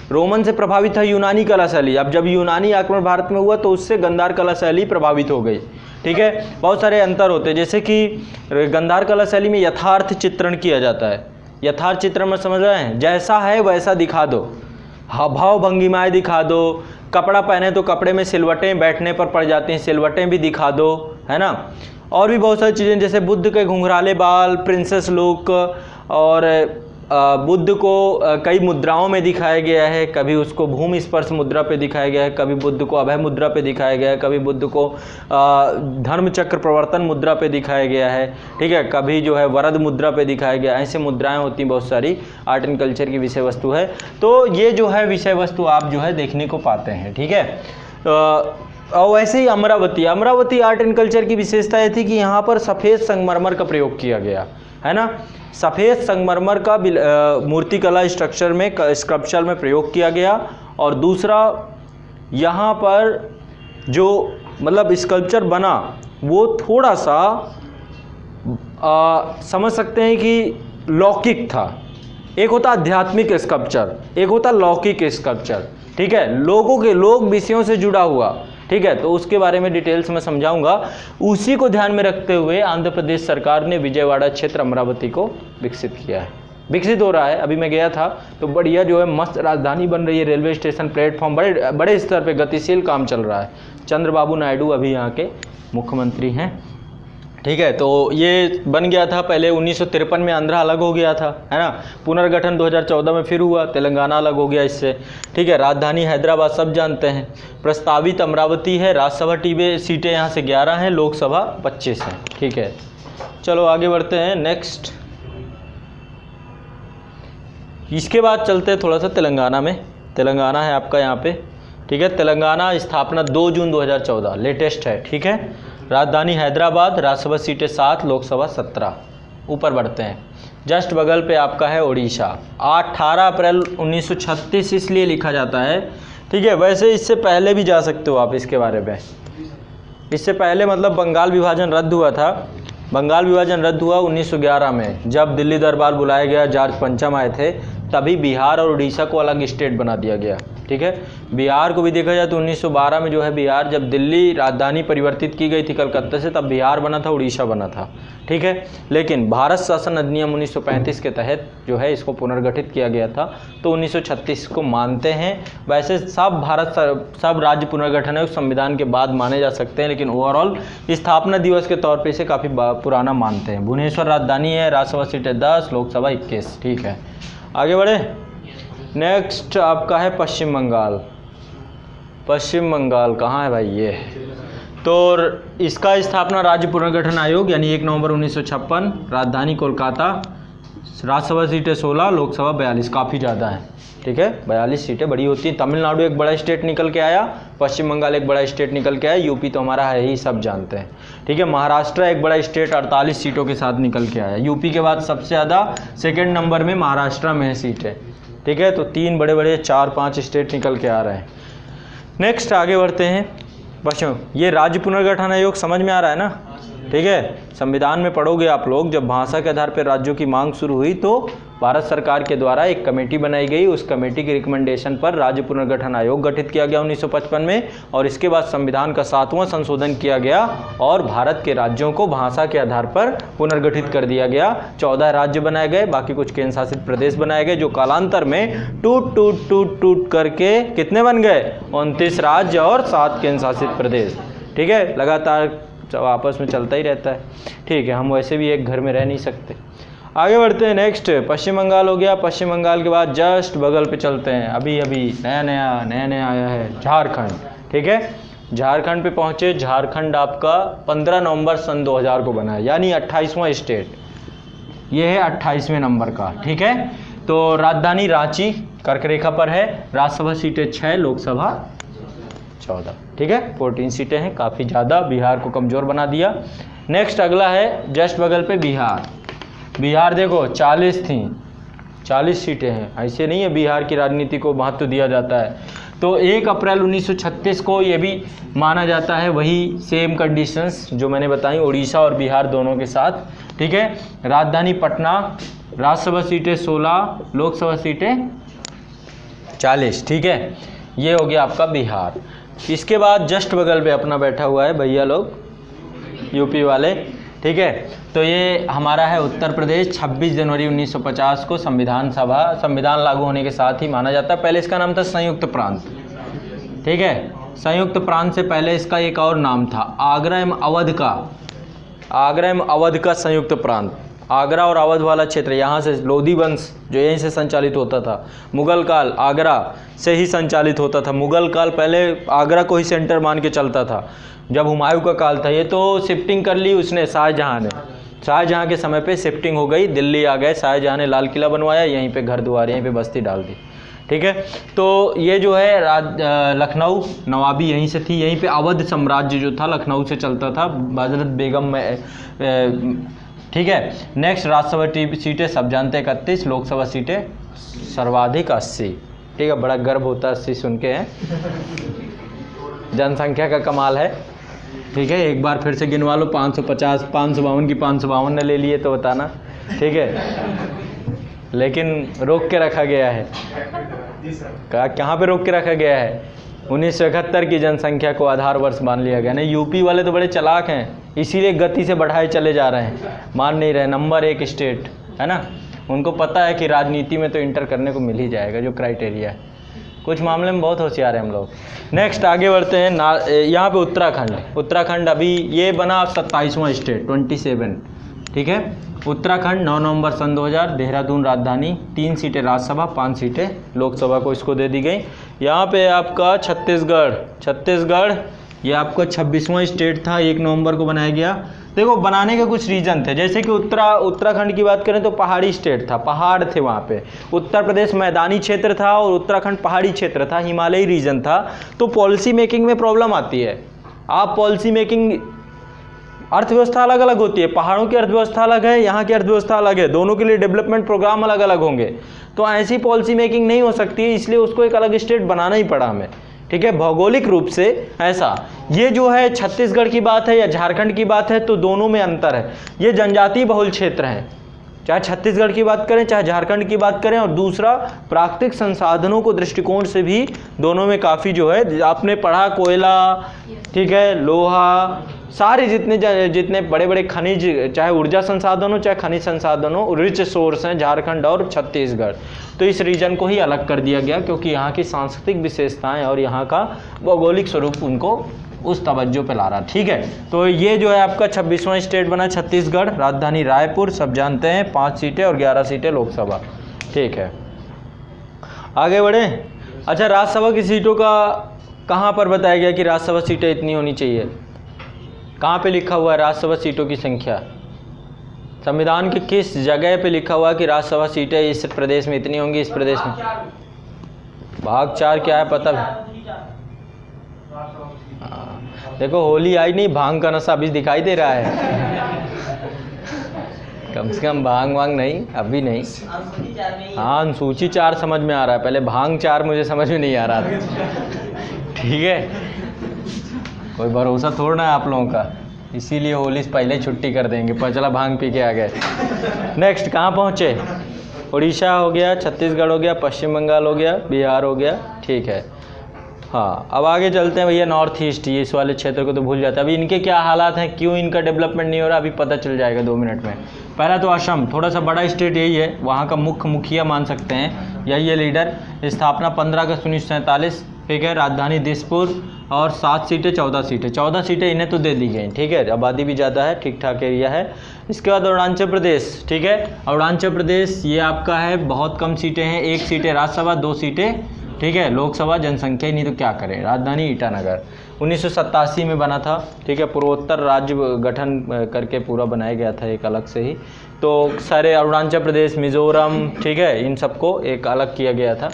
Speaker 1: रोमन से प्रभावित था यूनानी कला शैली। अब जब यूनानी आक्रमण भारत में हुआ तो उससे गंधार कला शैली प्रभावित हो गई। ठीक है, बहुत सारे अंतर होते हैं, जैसे कि गंधार कला शैली में यथार्थ चित्रण किया जाता है। यथार्थ चित्रण में समझ रहे हैं, जैसा है वैसा दिखा दो, भाव भंगिमाएँ दिखा दो। कपड़ा पहने तो कपड़े में सिलवटें बैठने पर पड़ जाती हैं, सिलवटें भी दिखा दो, है ना। और भी बहुत सारी चीज़ें, जैसे बुद्ध के घुंघराले बाल, प्रिंसेस लुक, और बुद्ध को कई मुद्राओं में दिखाया गया है। कभी उसको भूमि स्पर्श मुद्रा पे दिखाया गया है, कभी बुद्ध को अभय मुद्रा पे दिखाया गया है, कभी बुद्ध को धर्म चक्र प्रवर्तन मुद्रा पे दिखाया गया है, ठीक है, कभी जो है वरद मुद्रा पे दिखाया गया। ऐसे मुद्राएं होती हैं बहुत सारी, आर्ट एंड कल्चर की विषय वस्तु है। तो ये जो है विषय वस्तु आप जो है देखने को पाते हैं, ठीक है। और वैसे ही अमरावती आर्ट एंड कल्चर की विशेषता ये थी कि यहाँ पर सफ़ेद संगमरमर का प्रयोग किया गया है ना। सफ़ेद संगमरमर का मूर्तिकला स्ट्रक्चर में स्कल्पचर में प्रयोग किया गया। और दूसरा यहाँ पर जो मतलब स्कल्पचर बना वो थोड़ा सा समझ सकते हैं कि लौकिक था। एक होता आध्यात्मिक स्कल्पचर, एक होता लौकिक स्कल्पचर, ठीक है, लोक विषयों से जुड़ा हुआ, ठीक है। तो उसके बारे में डिटेल्स में समझाऊंगा। उसी को ध्यान में रखते हुए आंध्र प्रदेश सरकार ने विजयवाड़ा क्षेत्र अमरावती को विकसित किया है, विकसित हो रहा है। अभी मैं गया था तो बढ़िया जो है मस्त राजधानी बन रही है, रेलवे स्टेशन, प्लेटफॉर्म, बड़े स्तर पे गतिशील काम चल रहा है। चंद्रबाबू नायडू अभी यहाँ के मुख्यमंत्री हैं, ठीक है। तो ये बन गया था पहले 1953 में, आंध्रा अलग हो गया था, है ना। पुनर्गठन 2014 में फिर हुआ, तेलंगाना अलग हो गया इससे, ठीक है। राजधानी हैदराबाद सब जानते हैं। प्रस्तावित अमरावती है। राज्यसभा सीटें यहाँ से 11 हैं, लोकसभा 25 हैं, ठीक है। चलो आगे बढ़ते हैं नेक्स्ट। इसके बाद चलते हैं थोड़ा सा तेलंगाना में। तेलंगाना है आपका यहाँ पे, ठीक है। तेलंगाना स्थापना 2 जून 2014, लेटेस्ट है, ठीक है। राजधानी हैदराबाद, राज्यसभा सीटें 7, लोकसभा 17। ऊपर बढ़ते हैं, जस्ट बगल पे आपका है उड़ीसा। 18 अप्रैल 1936 इसलिए लिखा जाता है, ठीक है। वैसे इससे पहले भी जा सकते हो आप इसके बारे में। इससे पहले मतलब बंगाल विभाजन रद्द हुआ था। बंगाल विभाजन रद्द हुआ 1911 में, जब दिल्ली दरबार बुलाया गया, जॉर्ज पंचम आए थे, तभी बिहार और उड़ीसा को अलग स्टेट बना दिया गया, ठीक है। बिहार को भी देखा जाए तो 1912 में जो है बिहार, जब दिल्ली राजधानी परिवर्तित की गई थी कलकत्ता से, तब बिहार बना था, उड़ीसा बना था, ठीक है। लेकिन भारत शासन अधिनियम 1935 के तहत जो है इसको पुनर्गठित किया गया था, तो 1936 को मानते हैं। वैसे सब राज्य पुनर्गठन है उस संविधान के बाद माने जा सकते हैं, लेकिन ओवरऑल स्थापना दिवस के तौर पर इसे काफ़ी पुराना मानते हैं। भुवनेश्वर राजधानी है, राज्यसभा सीटें 10, लोकसभा 21, ठीक है। आगे बढ़े, नेक्स्ट आपका है पश्चिम बंगाल। पश्चिम बंगाल कहाँ है भाई ये? तो इसका स्थापना राज्य पुनर्गठन आयोग यानी 1 नवंबर 1956, राजधानी कोलकाता, राज्यसभा सीटें 16, लोकसभा 42, काफ़ी ज़्यादा है, ठीक है। 42 सीटें बड़ी होती हैं। तमिलनाडु एक बड़ा स्टेट निकल के आया, पश्चिम बंगाल एक बड़ा स्टेट निकल के आया, यूपी तो हमारा है ही, सब जानते हैं, ठीक है। महाराष्ट्र एक बड़ा स्टेट 48 सीटों के साथ निकल के आया। यूपी के बाद सबसे ज़्यादा सेकेंड नंबर में महाराष्ट्र में है सीटें, ठीक है। तो 3 बड़े 4-5 स्टेट निकल के आ रहे हैं। नेक्स्ट आगे बढ़ते हैं। बच्चों ये राज्य पुनर्गठन आयोग समझ में आ रहा है ना, ठीक है। संविधान में पढ़ोगे आप लोग, जब भाषा के आधार पर राज्यों की मांग शुरू हुई तो भारत सरकार के द्वारा एक कमेटी बनाई गई। उस कमेटी की रिकमेंडेशन पर राज्य पुनर्गठन आयोग गठित किया गया 1955 में, और इसके बाद संविधान का 7वां संशोधन किया गया और भारत के राज्यों को भाषा के आधार पर पुनर्गठित कर दिया गया। 14 राज्य बनाए गए, बाकी कुछ केंद्र शासित प्रदेश बनाए गए, जो कालांतर में टूट करके कितने बन गए? 29 राज्य और 7 केंद्र शासित प्रदेश, ठीक है। लगातार आपस में चलता ही रहता है, ठीक है। हम वैसे भी एक घर में रह नहीं सकते। आगे बढ़ते हैं नेक्स्ट। पश्चिम बंगाल हो गया। पश्चिम बंगाल के बाद जस्ट बगल पे चलते हैं, अभी नया आया है झारखंड, ठीक है। झारखंड पे पहुँचे। झारखंड आपका 15 नवंबर सन 2000 को बना है, यानी 28वां स्टेट, ये है 28वें नंबर का, ठीक है। तो राजधानी रांची कर्क रेखा पर है, राज्यसभा सीटें 6, लोकसभा 14, ठीक है। 14 सीटें हैं, काफ़ी ज़्यादा, बिहार को कमज़ोर बना दिया। नेक्स्ट अगला है जस्ट बगल पे बिहार। बिहार देखो 40 थी, 40 सीटें हैं। ऐसे नहीं है बिहार की राजनीति को महत्व दिया जाता है। तो 1 अप्रैल 1936 को ये भी माना जाता है, वही सेम कंडीशंस जो मैंने बताई उड़ीसा और बिहार दोनों के साथ, ठीक है। राजधानी पटना, राज्यसभा सीटें 16, लोकसभा सीटें 40, ठीक है। ये हो गया आपका बिहार। इसके बाद जस्ट बगल पे अपना बैठा हुआ है भैया लोग, यूपी वाले, ठीक है। तो ये हमारा है उत्तर प्रदेश। 26 जनवरी 1950 को संविधान लागू होने के साथ ही माना जाता है। पहले इसका नाम था संयुक्त प्रांत, ठीक है। संयुक्त प्रांत से पहले इसका एक और नाम था, आगरा एवं अवध का संयुक्त प्रांत। आगरा और अवध वाला क्षेत्र, यहाँ से लोधी वंश जो यहीं से संचालित होता था। मुगल काल आगरा से ही संचालित होता था। मुगल काल पहले आगरा को ही सेंटर मान के चलता था। जब हुमायूं का काल था, ये तो शिफ्टिंग कर ली उसने, शाहजहाँ ने। शाहजहाँ के समय पे शिफ्टिंग हो गई, दिल्ली आ गए, शाहजहाँ ने लाल किला बनवाया, यहीं पे घर दुआर, यहीं पे बस्ती डाल दी। ठीक है, तो ये जो है लखनऊ नवाबी यहीं से थी। यहीं पे अवध साम्राज्य जो था लखनऊ से चलता था, हजरत बेगम में। ठीक है, नेक्स्ट राज्यसभा सीटें सब जानते हैं 31, लोकसभा सीटें सर्वाधिक 80। ठीक है, बड़ा गर्व होता है 80 सुन के हैं, जनसंख्या का कमाल है। ठीक है, एक बार फिर से गिनवा लो, 550, 552 की 552 ने ले लिए तो बताना। ठीक है, लेकिन रोक के रखा गया है। कहाँ पे रोक के रखा गया है? 1971 की जनसंख्या को आधार वर्ष मान लिया गया। नहीं, यूपी वाले तो बड़े चालाक हैं, इसीलिए गति से बढ़ाए चले जा रहे हैं, मान नहीं रहे। नंबर 1 स्टेट है ना, उनको पता है कि राजनीति में तो इंटर करने को मिल ही जाएगा जो क्राइटेरिया है। कुछ मामले में बहुत होशियार हैं हम लोग। नेक्स्ट आगे बढ़ते हैं। यहाँ पे उत्तराखंड अभी ये बना 27वां स्टेट, 27। ठीक है, उत्तराखंड 9 नवंबर सन 2000, देहरादून राजधानी, 3 सीटें राज्यसभा, 5 सीटें लोकसभा को इसको दे दी गई। यहाँ पे आपका छत्तीसगढ़ ये आपका 26वां स्टेट था, 1 नवंबर को बनाया गया। देखो, बनाने के कुछ रीज़न थे, जैसे कि उत्तराखंड की बात करें तो पहाड़ी स्टेट था, पहाड़ थे वहाँ पे। उत्तर प्रदेश मैदानी क्षेत्र था और उत्तराखंड पहाड़ी क्षेत्र था, हिमालयी रीजन था। तो पॉलिसी मेकिंग में प्रॉब्लम आती है। आप पॉलिसी मेकिंग, अर्थव्यवस्था अलग अलग होती है, पहाड़ों की अर्थव्यवस्था अलग है, यहाँ की अर्थव्यवस्था अलग है, दोनों के लिए डेवलपमेंट प्रोग्राम अलग अलग होंगे। तो ऐसी पॉलिसी मेकिंग नहीं हो सकती है, इसलिए उसको एक अलग स्टेट बनाना ही पड़ा हमें। ठीक है, भौगोलिक रूप से ऐसा। ये जो है छत्तीसगढ़ की बात है या झारखंड की बात है तो दोनों में अंतर है। ये जनजातीय बहुल क्षेत्र हैं, चाहे छत्तीसगढ़ की बात करें चाहे झारखंड की बात करें। और दूसरा, प्राकृतिक संसाधनों को दृष्टिकोण से भी दोनों में काफ़ी जो है, आपने पढ़ा कोयला, ठीक है, लोहा, सारे जितने बड़े बड़े खनिज, चाहे ऊर्जा संसाधन हो चाहे खनिज संसाधन हो, रिच सोर्स हैं झारखंड और छत्तीसगढ़। तो इस रीजन को ही अलग कर दिया गया क्योंकि यहाँ की सांस्कृतिक विशेषताएं और यहाँ का भौगोलिक स्वरूप उनको उस तवज्जो पे ला रहा। ठीक है, तो ये जो है आपका 26वां स्टेट बना छत्तीसगढ़, राजधानी रायपुर, सब जानते हैं, 5 सीटें और 11 सीटें लोकसभा। ठीक है, आगे बढ़े। अच्छा, राज्यसभा की सीटों का कहाँ पर बताया गया कि राज्यसभा सीटें इतनी होनी चाहिए? कहाँ पे लिखा हुआ है राज्यसभा सीटों की संख्या? संविधान के किस जगह पे लिखा हुआ है कि राज्यसभा सीटें इस प्रदेश में इतनी होंगी, इस प्रदेश में? भाग 4 क्या है पता है? देखो, होली आई नहीं, भांग का नशा अभी दिखाई दे रहा है। कम से कम भांग वांग नहीं, अभी नहीं। हाँ, अनुसूची 4 समझ में आ रहा है, पहले भांग 4 मुझे समझ में नहीं आ रहा था। ठीक है, कोई भरोसा थोड़ा है आप लोगों का, इसीलिए होली से पहले छुट्टी कर देंगे, पर चला भांग पी के आ गए। नेक्स्ट कहाँ पहुँचे? उड़ीसा हो गया, छत्तीसगढ़ हो गया, पश्चिम बंगाल हो गया, बिहार हो गया। ठीक है, हाँ, अब आगे चलते हैं भैया। नॉर्थ ईस्ट, ये इस वाले क्षेत्र को तो भूल जाता है। अभी इनके क्या हालात हैं, क्यों इनका डेवलपमेंट नहीं हो रहा, अभी पता चल जाएगा 2 मिनट में। पहला तो असम, थोड़ा सा बड़ा स्टेट यही है, वहाँ का मुख्य मुखिया मान सकते हैं, यही है लीडर। स्थापना 15 अगस्त 1947। ठीक है, राजधानी दिसपुर और 7 सीटें 14 सीटें 14 सीटें इन्हें तो दे दी गई। ठीक है, आबादी भी ज़्यादा है, ठीक ठाक एरिया है। इसके बाद अरुणाचल प्रदेश। ठीक है, अरुणाचल प्रदेश ये आपका है, बहुत कम सीटें हैं, 1 सीटें राज्यसभा, 2 सीटें ठीक है लोकसभा। जनसंख्या ही नहीं तो क्या करें। राजधानी ईटानगर 1987 में बना था। ठीक है, पूर्वोत्तर राज्य गठन करके पूरा बनाया गया था एक अलग से ही। तो सारे अरुणाचल प्रदेश, मिज़ोरम, ठीक है, इन सबको एक अलग किया गया था।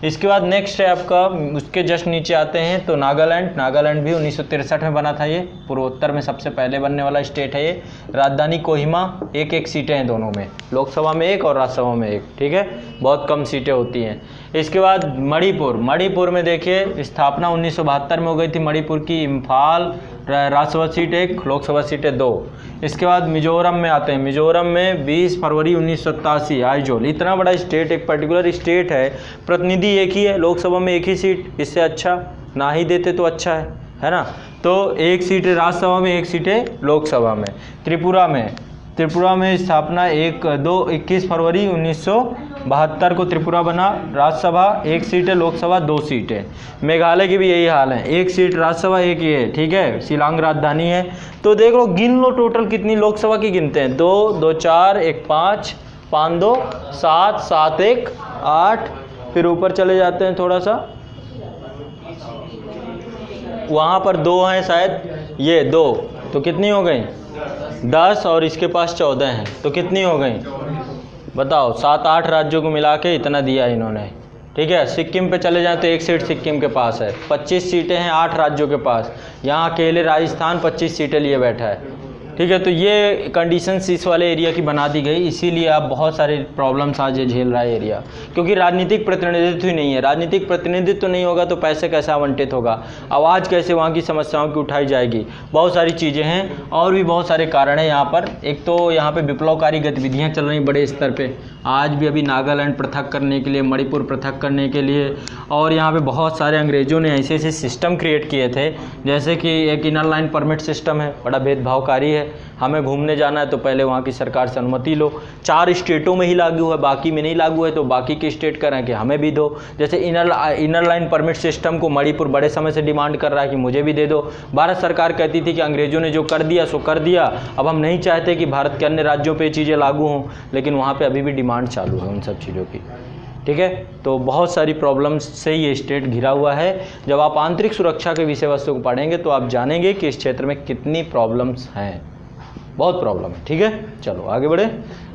Speaker 1: इसके बाद नेक्स्ट है आपका, उसके जस्ट नीचे आते हैं तो नागालैंड भी 1963 में बना था। ये पूर्वोत्तर में सबसे पहले बनने वाला स्टेट है ये। राजधानी कोहिमा, 1-1 सीटें हैं दोनों में, लोकसभा में 1 और राज्यसभा में 1। ठीक है, बहुत कम सीटें होती हैं। इसके बाद मणिपुर में देखिए, स्थापना 1972 में हो गई थी मणिपुर की। इम्फाल, राज्यसभा सीट 1, लोकसभा सीटें 2। इसके बाद मिजोरम में आते हैं। मिजोरम में 20 फरवरी 1987 आइजोल। इतना बड़ा स्टेट, एक पर्टिकुलर स्टेट है, प्रतिनिधि एक ही है, लोकसभा में 1 ही सीट, इससे अच्छा ना ही देते तो अच्छा है ना। तो 1 सीट राज्यसभा में, 1 सीटें लोकसभा में। त्रिपुरा में स्थापना 21 फरवरी 19 72 को त्रिपुरा बना, राज्यसभा 1 सीट है, लोकसभा 2 सीट है। मेघालय की भी यही हाल है, 1 सीट राज्यसभा 1 ये है, ठीक है, शिलांग राजधानी है। तो देख लो, गिन लो टोटल कितनी लोकसभा की गिनते हैं, 2 2 4 1 5 5 2 7 7 1 8, फिर ऊपर चले जाते हैं थोड़ा सा, वहाँ पर 2 हैं शायद, ये 2, तो कितनी हो गई 10, और इसके पास 14 हैं, तो कितनी हो गई बताओ, 7-8 राज्यों को मिला के इतना दिया इन्होंने, ठीक है। सिक्किम पे चले जाएं तो 1 सीट सिक्किम के पास है, 25 सीटें हैं 8 राज्यों के पास, यहाँ अकेले राजस्थान 25 सीटें लिए बैठा है, ठीक है। तो ये कंडीशंस इस वाले एरिया की बना दी गई, इसीलिए आप बहुत सारे प्रॉब्लम्स आज ये झेल रहा है एरिया, क्योंकि राजनीतिक प्रतिनिधित्व ही नहीं है। राजनीतिक प्रतिनिधित्व नहीं होगा तो पैसे कैसे आवंटित होगा, आवाज़ कैसे वहाँ की समस्याओं की उठाई जाएगी, बहुत सारी चीज़ें हैं और भी बहुत सारे कारण हैं यहाँ पर। एक तो यहाँ पर विप्लवकारी गतिविधियाँ चल रही बड़े स्तर पर, आज भी अभी नागालैंड पृथक करने के लिए, मणिपुर पृथक करने के लिए, और यहाँ पे बहुत सारे अंग्रेज़ों ने ऐसे ऐसे सिस्टम क्रिएट किए थे, जैसे कि एक इनर लाइन परमिट सिस्टम है, बड़ा भेदभावकारी है। हमें घूमने जाना है तो पहले वहाँ की सरकार से अनुमति लो, 4 स्टेटों में ही लागू है, बाकी में नहीं लागू है, तो बाकी के स्टेट करें कि हमें भी दो। जैसे इनर लाइन परमिट सिस्टम को मणिपुर बड़े समय से डिमांड कर रहा है कि मुझे भी दे दो। भारत सरकार कहती थी कि अंग्रेज़ों ने जो कर दिया सो कर दिया, अब हम नहीं चाहते कि भारत के अन्य राज्यों पर चीज़ें लागू हों, लेकिन वहाँ पर अभी भी डिमांड चालू है उन सब चीज़ों की, ठीक है। तो बहुत सारी प्रॉब्लम्स से ये स्टेट घिरा हुआ है। जब आप आंतरिक सुरक्षा के विषय वस्तु को पढ़ेंगे तो आप जानेंगे कि इस क्षेत्र में कितनी प्रॉब्लम्स हैं, बहुत प्रॉब्लम है, ठीक है। चलो आगे बढ़े।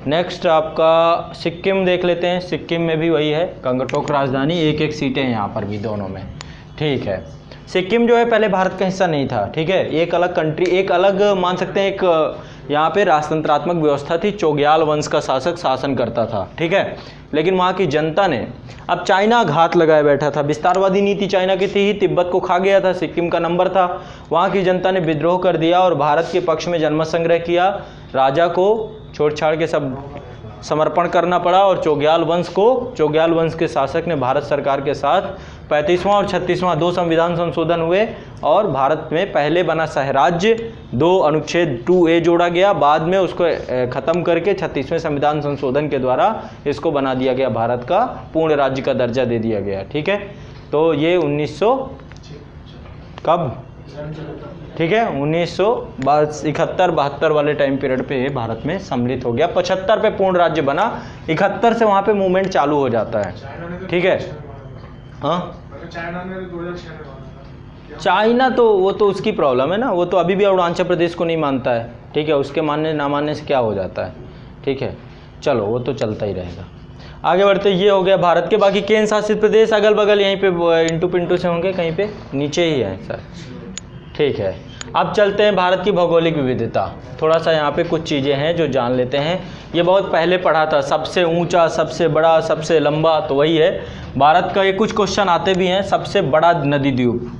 Speaker 1: नेक्स्ट आपका सिक्किम देख लेते हैं। सिक्किम में भी वही है, गंगटोक राजधानी, 1-1 सीटें हैं यहाँ पर भी दोनों में, ठीक है। सिक्किम जो है पहले भारत का हिस्सा नहीं था, ठीक है, एक अलग कंट्री, एक अलग मान सकते हैं, एक यहाँ पे राजतंत्रात्मक व्यवस्था थी, चोग्याल वंश का शासक शासन करता था, ठीक है। लेकिन वहाँ की जनता ने, अब चाइना घात लगाए बैठा था, विस्तारवादी नीति चाइना की थी, तिब्बत को खा गया था, सिक्किम का नंबर था, वहाँ की जनता ने विद्रोह कर दिया और भारत के पक्ष में जनमत संग्रह किया। राजा को छोड़ छाड़ के सब समर्पण करना पड़ा और चोग्याल वंश के शासक ने भारत सरकार के साथ 35वां और 36वां 2 संविधान संशोधन हुए और भारत में पहले बना सहराज्य 2 अनुच्छेद 2A जोड़ा गया, बाद में उसको ख़त्म करके 36वें संविधान संशोधन के द्वारा इसको बना दिया गया, भारत का पूर्ण राज्य का दर्जा दे दिया गया, ठीक है। तो ये 1900 कब, ठीक है, 1971-72 वाले टाइम पीरियड पे भारत में सम्मिलित हो गया। 75 पे पूर्ण राज्य बना, 71 से वहाँ पे मूवमेंट चालू हो जाता है, ठीक है। हाँ, चाइना तो वो तो उसकी प्रॉब्लम है ना, वो तो अभी भी अरुणाचल प्रदेश को नहीं मानता है, ठीक है, उसके मानने ना मानने से क्या हो जाता है, ठीक है। चलो वो तो चलता ही रहेगा। आगे बढ़ते, ये हो गया भारत के। बाकी केंद्र शासित प्रदेश अगल बगल यहीं पे इंटू पिंटू से होंगे, कहीं पे नीचे ही है सर, ठीक है। अब चलते हैं भारत की भौगोलिक विविधता, थोड़ा सा यहाँ पे कुछ चीज़ें हैं जो जान लेते हैं। ये बहुत पहले पढ़ा था, सबसे ऊंचा, सबसे बड़ा, सबसे लंबा, तो वही है भारत का। ये कुछ क्वेश्चन आते भी हैं। सबसे बड़ा नदी द्वीप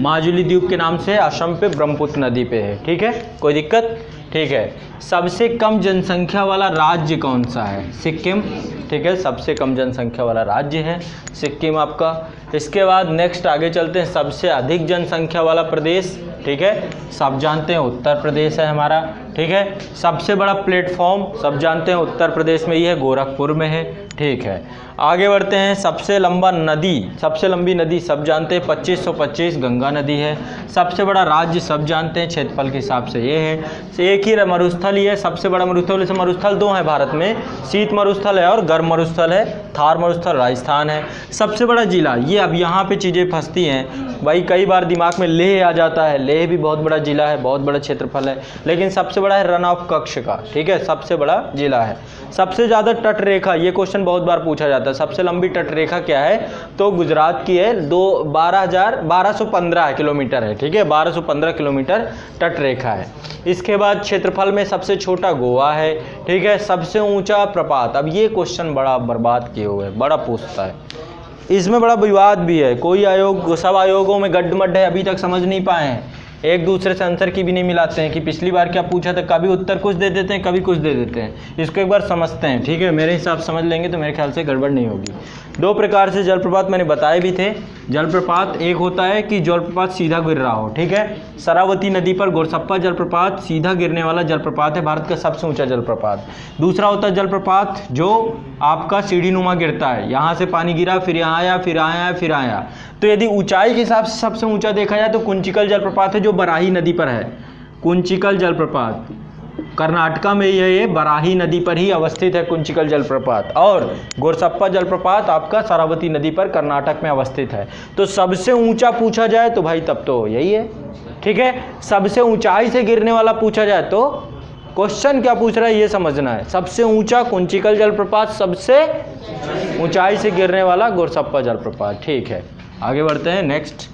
Speaker 1: माजुली द्वीप के नाम से असम पे ब्रह्मपुत्र नदी पे है, ठीक है, कोई दिक्कत, ठीक है। सबसे कम जनसंख्या वाला राज्य कौन सा है? सिक्किम, ठीक है, सबसे कम जनसंख्या वाला राज्य है सिक्किम आपका। इसके बाद नेक्स्ट आगे चलते हैं, सबसे अधिक जनसंख्या वाला प्रदेश, ठीक है, सब जानते हैं उत्तर प्रदेश है हमारा, ठीक है। सबसे बड़ा प्लेटफॉर्म सब जानते हैं उत्तर प्रदेश में ही है, गोरखपुर में है, ठीक है। आगे बढ़ते हैं, सबसे लंबा नदी, सबसे लंबी नदी सब जानते हैं 2525 गंगा नदी है। सबसे बड़ा राज्य सब जानते हैं क्षेत्रफल के हिसाब से ये है। एक ही मरुस्थल ही है, सबसे बड़ा मरुस्थल, जैसे मरुस्थल 2 हैं भारत में, शीत मरुस्थल है और गर्म मरुस्थल है। थार मरुस्थल राजस्थान है। सबसे बड़ा जिला, ये अब यहाँ पे चीज़ें फंसती हैं भाई, कई बार दिमाग में लेह आ जाता है, लेह भी बहुत बड़ा जिला है, बहुत बड़ा क्षेत्रफल है, लेकिन सबसे बड़ा है रन ऑफ कच्छ का, ठीक है, सबसे बड़ा जिला है। सबसे ज़्यादा तट रेखा, ये क्वेश्चन बहुत बार पूछा जाता है, सबसे लंबी तट रेखा क्या है? तो गुजरात की है, 1215 किलोमीटर है, ठीक है, 1215 किलोमीटर तट रेखा है। इसके बाद क्षेत्रफल में सबसे छोटा गोवा है, ठीक है। सबसे ऊंचा प्रपात, अब ये क्वेश्चन बड़ा बर्बाद किए हुए, बड़ा पूछता है, इसमें बड़ा विवाद भी है, कोई आयोग, सब आयोगों में गड्ढमड्ढ है, अभी तक समझ नहीं पाए हैं एक दूसरे से आंसर की भी नहीं मिलाते हैं कि पिछली बार क्या पूछा था, कभी उत्तर कुछ दे देते हैं, कभी कुछ दे देते हैं। इसको एक बार समझते हैं, ठीक है, मेरे हिसाब समझ लेंगे तो मेरे ख्याल से गड़बड़ नहीं होगी। दो प्रकार से जलप्रपात मैंने बताए भी थे। जलप्रपात एक होता है कि जलप्रपात सीधा गिर रहा हो, ठीक है, शरावती नदी पर गोरसप्पा जलप्रपात सीधा गिरने वाला जलप्रपात है, भारत का सबसे ऊंचा जलप्रपात। दूसरा होता है जलप्रपात जो आपका सीढ़ी नुमा गिरता है, यहाँ से पानी गिरा, फिर यहाँ आया, फिर आया, फिर आया। तो यदि ऊंचाई के हिसाब से सबसे ऊंचा देखा जाए तो कुंचिकल जलप्रपात है जो बराही नदी पर है। कुंचिकल जलप्रपात कर्नाटका में ये बराही नदी पर ही अवस्थित है, कुंचिकल जलप्रपात। और गोरसप्पा जलप्रपात आपका शरावती नदी पर कर्नाटक में अवस्थित है। तो सबसे ऊंचा पूछा जाए तो भाई तब तो यही है, ठीक है। सबसे ऊंचाई से गिरने वाला पूछा जाए तो क्वेश्चन क्या पूछ रहा है ये समझना है। सबसे ऊंचा कुंचिकल जलप्रपात, सबसे ऊंचाई से गिरने वाला गोरसप्पा जलप्रपात, ठीक है। आगे बढ़ते हैं नेक्स्ट।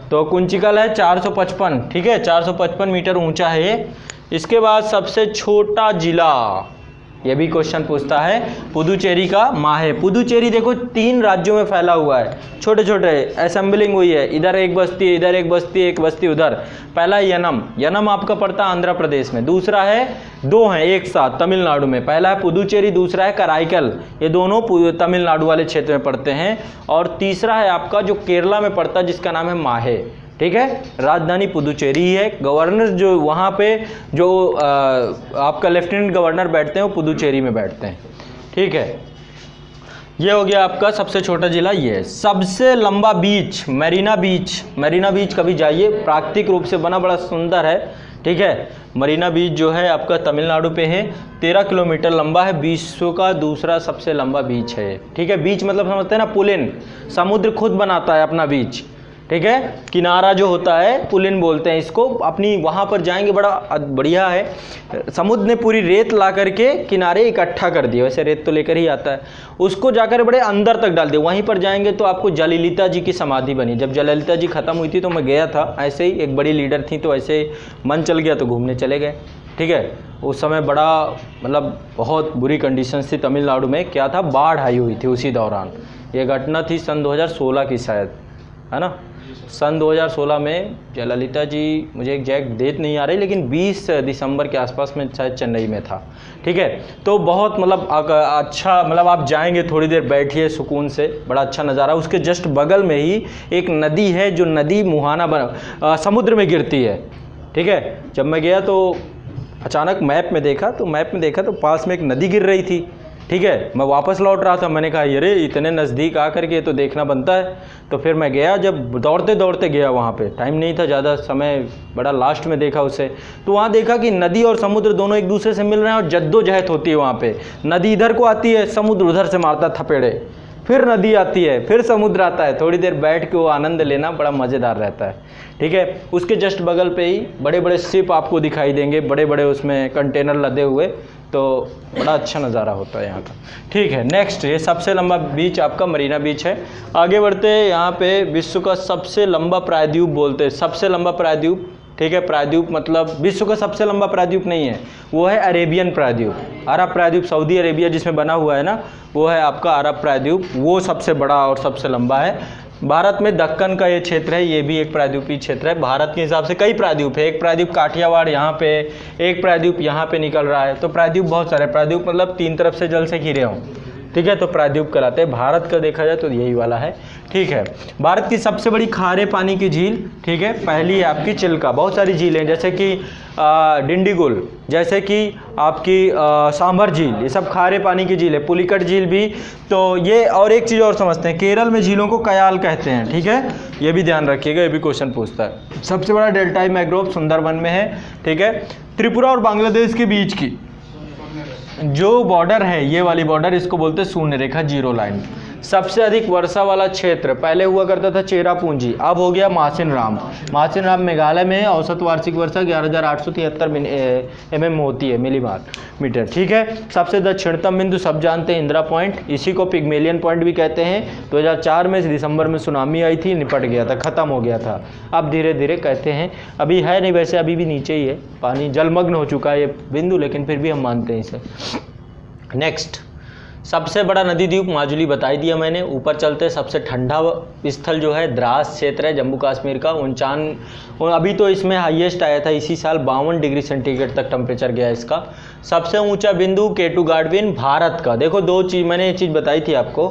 Speaker 1: तो कुंचिकल है 455, ठीक है, 455 मीटर ऊंचा है ये। इसके बाद सबसे छोटा जिला, ये भी क्वेश्चन पूछता है, पुदुचेरी का माहे। पुदुचेरी देखो 3 राज्यों में फैला हुआ है, छोटे छोटे असेंबलिंग हुई है, इधर एक बस्ती है, इधर एक बस्ती, एक बस्ती उधर। पहला यनम, यनम आपका पड़ता है आंध्र प्रदेश में। दूसरा है, 2 हैं एक साथ तमिलनाडु में, पहला है पुदुचेरी, दूसरा है कराईकल, ये दोनों तमिलनाडु वाले क्षेत्र में पड़ते हैं। और तीसरा है आपका जो केरला में पड़ता है जिसका नाम है माहे, ठीक है। राजधानी पुदुचेरी है। गवर्नर जो वहाँ पे जो आपका लेफ्टिनेंट गवर्नर बैठते हैं वो पुदुचेरी में बैठते हैं, ठीक है। ये हो गया आपका सबसे छोटा जिला। ये सबसे लंबा बीच मरीना बीच, मरीना बीच कभी जाइए, प्राकृतिक रूप से बना, बड़ा सुंदर है, ठीक है। मरीना बीच जो है आपका तमिलनाडु पे है, 13 किलोमीटर लंबा है, विश्व का दूसरा सबसे लंबा बीच है, ठीक है। बीच मतलब समझते हैं ना, पुलिन, समुद्र खुद बनाता है अपना बीच, ठीक है। किनारा जो होता है पुलिन बोलते हैं इसको। अपनी वहाँ पर जाएंगे, बड़ा बढ़िया है। समुद्र ने पूरी रेत ला करके किनारे इकट्ठा कर दिया, वैसे रेत तो लेकर ही आता है, उसको जाकर बड़े अंदर तक डाल दिया। वहीं पर जाएंगे तो आपको जयललिता जी की समाधि बनी। जब जयललिता जी खत्म हुई थी तो मैं गया था, ऐसे ही एक बड़ी लीडर थी तो ऐसे मन चल गया तो घूमने चले गए, ठीक है। उस समय बड़ा मतलब बहुत बुरी कंडीशंस थी तमिलनाडु में। क्या था, बाढ़ आई हुई थी उसी दौरान। ये घटना थी सन 2016 की शायद, है ना। सन 2016 में जयललिता जी, मुझे एग्जैक्ट डेट नहीं आ रही, लेकिन 20 दिसंबर के आसपास में शायद चेन्नई में था, ठीक है। तो बहुत मतलब अच्छा, मतलब आप जाएंगे थोड़ी देर बैठिए सुकून से, बड़ा अच्छा नज़ारा। उसके जस्ट बगल में ही एक नदी है, जो नदी मुहाना समुद्र में गिरती है, ठीक है। जब मैं गया तो अचानक मैप में देखा तो पास में एक नदी गिर रही थी, ठीक है। मैं वापस लौट रहा था, मैंने कहा अरे इतने नज़दीक आ करके तो देखना बनता है। तो फिर मैं गया, जब दौड़ते दौड़ते गया वहाँ पे, टाइम नहीं था ज़्यादा, समय बड़ा लास्ट में देखा उसे। तो वहाँ देखा कि नदी और समुद्र दोनों एक दूसरे से मिल रहे हैं और जद्दोजहद होती है वहाँ पे। नदी इधर को आती है, समुद्र उधर से मारता थपेड़े, फिर नदी आती है, फिर समुद्र आता है। थोड़ी देर बैठ के वो आनंद लेना बड़ा मज़ेदार रहता है, ठीक है। उसके जस्ट बगल पे ही बड़े बड़े शिप आपको दिखाई देंगे, बड़े बड़े उसमें कंटेनर लदे हुए, तो बड़ा अच्छा नज़ारा होता है यहाँ का, ठीक है। नेक्स्ट, ये सबसे लंबा बीच आपका मरीना बीच है। आगे बढ़ते हैं, यहाँ पे विश्व का सबसे लंबा प्रायद्वीप बोलते हैं, सबसे लंबा प्रायद्वीप, ठीक है। प्रायद्वीप मतलब विश्व का सबसे लंबा प्रायद्वीप नहीं है, वो है अरेबियन प्रायद्वीप। अरब प्रायद्वीप सऊदी अरेबिया जिसमें बना हुआ है ना, वो है आपका अरब प्रायद्वीप, वो सबसे बड़ा और सबसे लंबा है। भारत में दक्कन का ये क्षेत्र है, ये भी एक प्रायद्वीपीय क्षेत्र है। भारत के हिसाब से कई प्रायद्वीप है, एक प्रायद्वीप काठियावाड़ यहाँ पे, एक प्रायद्वीप यहाँ पे निकल रहा है। तो प्रायद्वीप बहुत सारे, प्रायद्वीप मतलब 3 तरफ से जल से घिरे हों, ठीक है, तो प्रायद्वीप कहलाते हैं। भारत का देखा जाए तो यही वाला है, ठीक है। भारत की सबसे बड़ी खारे पानी की झील, ठीक है, पहली है आपकी चिल्का। बहुत सारी झीलें जैसे कि डिंडीगुल, जैसे कि आपकी सांभर झील, ये सब खारे पानी की झील है। पुलिकट झील भी। तो ये, और एक चीज़ और समझते हैं, केरल में झीलों को कयाल कहते हैं, ठीक है, ये भी ध्यान रखिएगा, ये भी क्वेश्चन पूछता है। सबसे बड़ा डेल्टाई मैंग्रोव सुंदरबन में है, ठीक है। त्रिपुरा और बांग्लादेश के बीच की जो बॉर्डर है, ये वाली बॉर्डर, इसको बोलते हैं शून्य रेखा, जीरो लाइन। सबसे अधिक वर्षा वाला क्षेत्र पहले हुआ करता था चेरापूंजी, अब हो गया मासिन राम। मासिन राम मेघालय में औसत वार्षिक वर्षा 11,873 mm होती है, मिलीमीटर, ठीक है। सबसे दक्षिणतम बिंदु सब जानते हैं, इंदिरा पॉइंट, इसी को पिग्मेलियन पॉइंट भी कहते हैं। 2004 में दिसंबर में सुनामी आई थी, निपट गया था, ख़त्म हो गया था। अब धीरे धीरे कहते हैं, अभी है नहीं, वैसे अभी भी नीचे ही है, पानी जलमग्न हो चुका है ये बिंदु, लेकिन फिर भी हम मानते हैं इसे। नेक्स्ट, सबसे बड़ा नदी द्वीप माजुली बताई दिया मैंने। ऊपर चलते सबसे ठंडा स्थल जो है द्रास क्षेत्र है जम्मू कश्मीर का, 49, अभी तो इसमें हाईएस्ट आया था इसी साल 52 डिग्री सेंटीग्रेड तक टेम्परेचर गया इसका। सबसे ऊंचा बिंदु केटू गाडविन भारत का, देखो दो चीज़ मैंने ये चीज़ बताई थी आपको,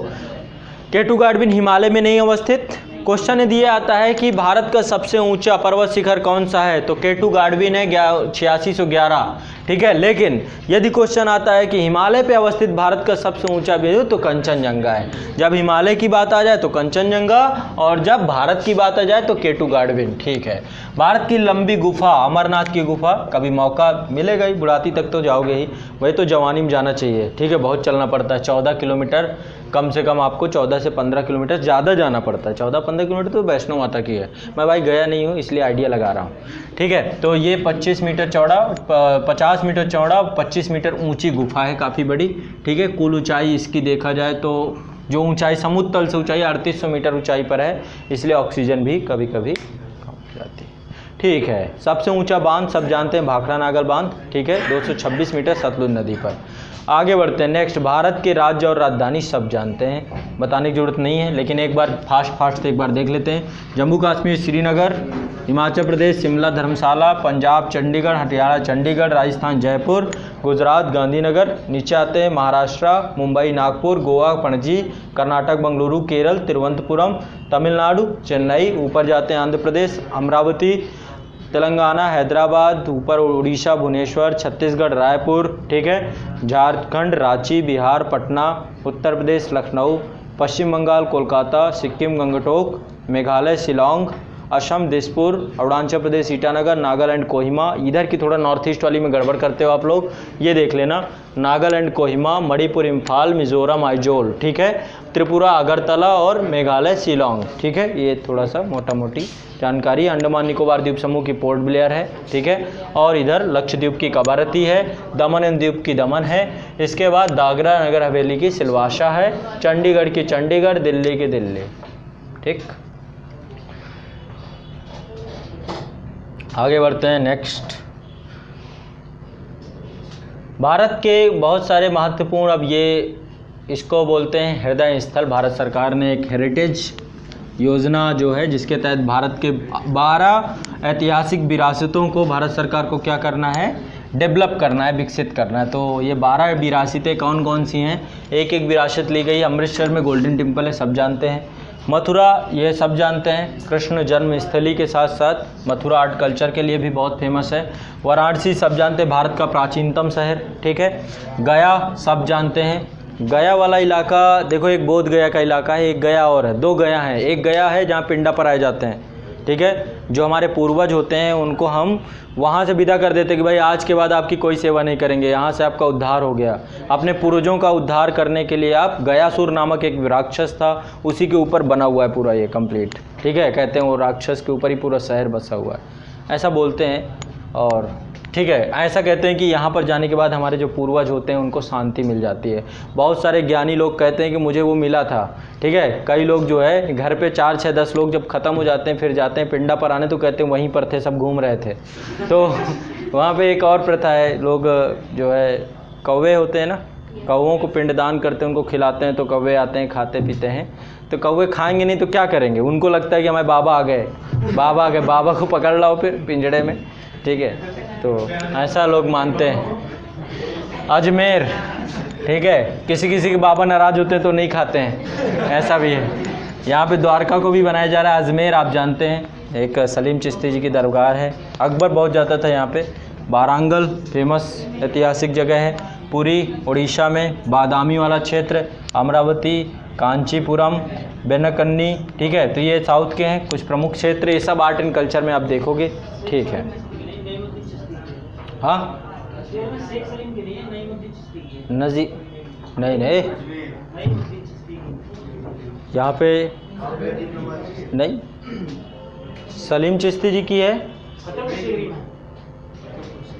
Speaker 1: केटू गाडविन हिमालय में नहीं अवस्थित। क्वेश्चन दिया आता है कि भारत का सबसे ऊंचा पर्वत शिखर कौन सा है, तो केटू गाडविन है 8611, ठीक है। लेकिन यदि क्वेश्चन आता है कि हिमालय पे अवस्थित भारत का सबसे ऊंचा बिंदु, तो कंचनजंगा है। जब हिमालय की बात आ जाए तो कंचनजंगा, और जब भारत की बात आ जाए तो केटू गाडविन, ठीक है। भारत की लंबी गुफा अमरनाथ की गुफा, कभी मौका मिलेगा ही, बुढ़ाती तक तो जाओगे ही, वही तो जवानी में जाना चाहिए, ठीक है। बहुत चलना पड़ता है, 14 किलोमीटर कम से कम आपको 14 से 15 किलोमीटर ज़्यादा जाना पड़ता है। 14-15 किलोमीटर तो वैष्णो माता की है, मैं भाई गया नहीं हूँ इसलिए आइडिया लगा रहा हूँ, ठीक है। तो ये 25 मीटर चौड़ा, 50 मीटर चौड़ा, 25 मीटर ऊंची गुफा है, काफ़ी बड़ी, ठीक है। कुल ऊंचाई इसकी देखा जाए तो जो ऊंचाई समुद्र तल से ऊंचाई 3800 मीटर ऊंचाई पर है, इसलिए ऑक्सीजन भी कभी कभी कम हो जाती है, ठीक है। सबसे ऊंचा बांध सब जानते हैं, भाखड़ा नागल बांध, ठीक है, 226 मीटर सतलुज नदी पर। आगे बढ़ते हैं। नेक्स्ट, भारत के राज्य और राजधानी सब जानते हैं, बताने की जरूरत नहीं है, लेकिन एक बार फास्ट एक बार देख लेते हैं। जम्मू कश्मीर श्रीनगर, हिमाचल प्रदेश शिमला धर्मशाला, पंजाब चंडीगढ़, हरियाणा चंडीगढ़, राजस्थान जयपुर, गुजरात गांधीनगर। नीचे आते हैं महाराष्ट्र मुंबई नागपुर, गोवा पणजी, कर्नाटक बेंगलुरु, केरल तिरुवनंतपुरम, तमिलनाडु चेन्नई। ऊपर जाते हैं आंध्र प्रदेश अमरावती, तेलंगाना हैदराबाद, ऊपर उड़ीसा भुवनेश्वर, छत्तीसगढ़ रायपुर, ठीक है। झारखंड रांची, बिहार पटना, उत्तर प्रदेश लखनऊ, पश्चिम बंगाल कोलकाता, सिक्किम गंगटोक, मेघालय शिलोंग, असम दिसपुर, अरुणाचल प्रदेश ईटानगर, नागालैंड कोहिमा। इधर की थोड़ा नॉर्थ ईस्ट वाली में गड़बड़ करते हो आप लोग, ये देख लेना, नागालैंड कोहिमा, मणिपुर इम्फाल, मिजोरम आइजोल, ठीक है। त्रिपुरा अगरतला और मेघालय शिलोंग, ठीक है। ये थोड़ा सा मोटा मोटी जानकारी। अंडमान निकोबार द्वीप समूह की पोर्ट ब्लेयर है, ठीक है। और इधर लक्षद्वीप की कवारती है, दमन एंड द्वीप की दमन है। इसके बाद दादरा नगर हवेली की सिलवासा है, चंडीगढ़ की चंडीगढ़, दिल्ली की दिल्ली, ठीक। आगे बढ़ते हैं। नेक्स्ट, भारत के बहुत सारे महत्वपूर्ण, अब ये इसको बोलते हैं हृदय स्थल। भारत सरकार ने एक हेरिटेज योजना जो है, जिसके तहत भारत के 12 ऐतिहासिक विरासतों को भारत सरकार को क्या करना है, डेवलप करना है, विकसित करना है। तो ये 12 विरासतें कौन कौन सी हैं, एक एक विरासत ली गई। अमृतसर में गोल्डन टेम्पल है, सब जानते हैं। मथुरा, ये सब जानते हैं, कृष्ण जन्मस्थली के साथ साथ मथुरा आर्ट कल्चर के लिए भी बहुत फेमस है। वाराणसी सब जानते हैं, भारत का प्राचीनतम शहर, ठीक है। गया सब जानते हैं, गया वाला इलाका देखो, एक बोध गया का इलाका है, एक गया और है, 2 गया हैं। एक गया है जहाँ पिंडा पर आए जाते हैं, ठीक है। जो हमारे पूर्वज होते हैं उनको हम वहाँ से विदा कर देते हैं कि भाई आज के बाद आपकी कोई सेवा नहीं करेंगे, यहाँ से आपका उद्धार हो गया। अपने पूर्वजों का उद्धार करने के लिए आप, गयासुर नामक एक राक्षस था, उसी के ऊपर बना हुआ है पूरा ये कंप्लीट, ठीक है। कहते हैं वो राक्षस के ऊपर ही पूरा शहर बसा हुआ है, ऐसा बोलते हैं। और ठीक है, ऐसा कहते हैं कि यहाँ पर जाने के बाद हमारे जो पूर्वज होते हैं उनको शांति मिल जाती है। बहुत सारे ज्ञानी लोग कहते हैं कि मुझे वो मिला था, ठीक है। कई लोग जो है घर पे 4, 6, 10 लोग जब ख़त्म हो जाते हैं फिर जाते हैं पिंडा पर आने, तो कहते हैं वहीं पर थे, सब घूम रहे थे। तो वहाँ पे एक और प्रथा है, लोग जो है कौवे होते हैं ना, कौवों को पिंडदान करते हैं, उनको खिलाते हैं, तो कौवे आते हैं खाते पीते हैं। तो कौवे खाएंगे नहीं तो क्या करेंगे, उनको लगता है कि हमारे बाबा आ गए, बाबा आ गए, बाबा को पकड़ लाओ फिर पिंजड़े में, ठीक है। तो ऐसा लोग मानते हैं। अजमेर, ठीक है, किसी किसी के बाबा नाराज़ होते हैं तो नहीं खाते हैं, ऐसा भी है। यहाँ पे द्वारका को भी बनाया जा रहा है। अजमेर आप जानते हैं, एक सलीम चिश्ती जी की दरगाह है, अकबर बहुत जाता था यहाँ पे। वारंगल फेमस ऐतिहासिक जगह है। पुरी उड़ीसा में, बादामी वाला क्षेत्र, अमरावती, कांचीपुरम, बेनकन्नी, ठीक है। तो ये साउथ के हैं कुछ प्रमुख क्षेत्र, ये सब आर्ट एंड कल्चर में आप देखोगे, ठीक है। हाँ नजी नहीं यहाँ पे नहीं, सलीम चिश्ती जी की है,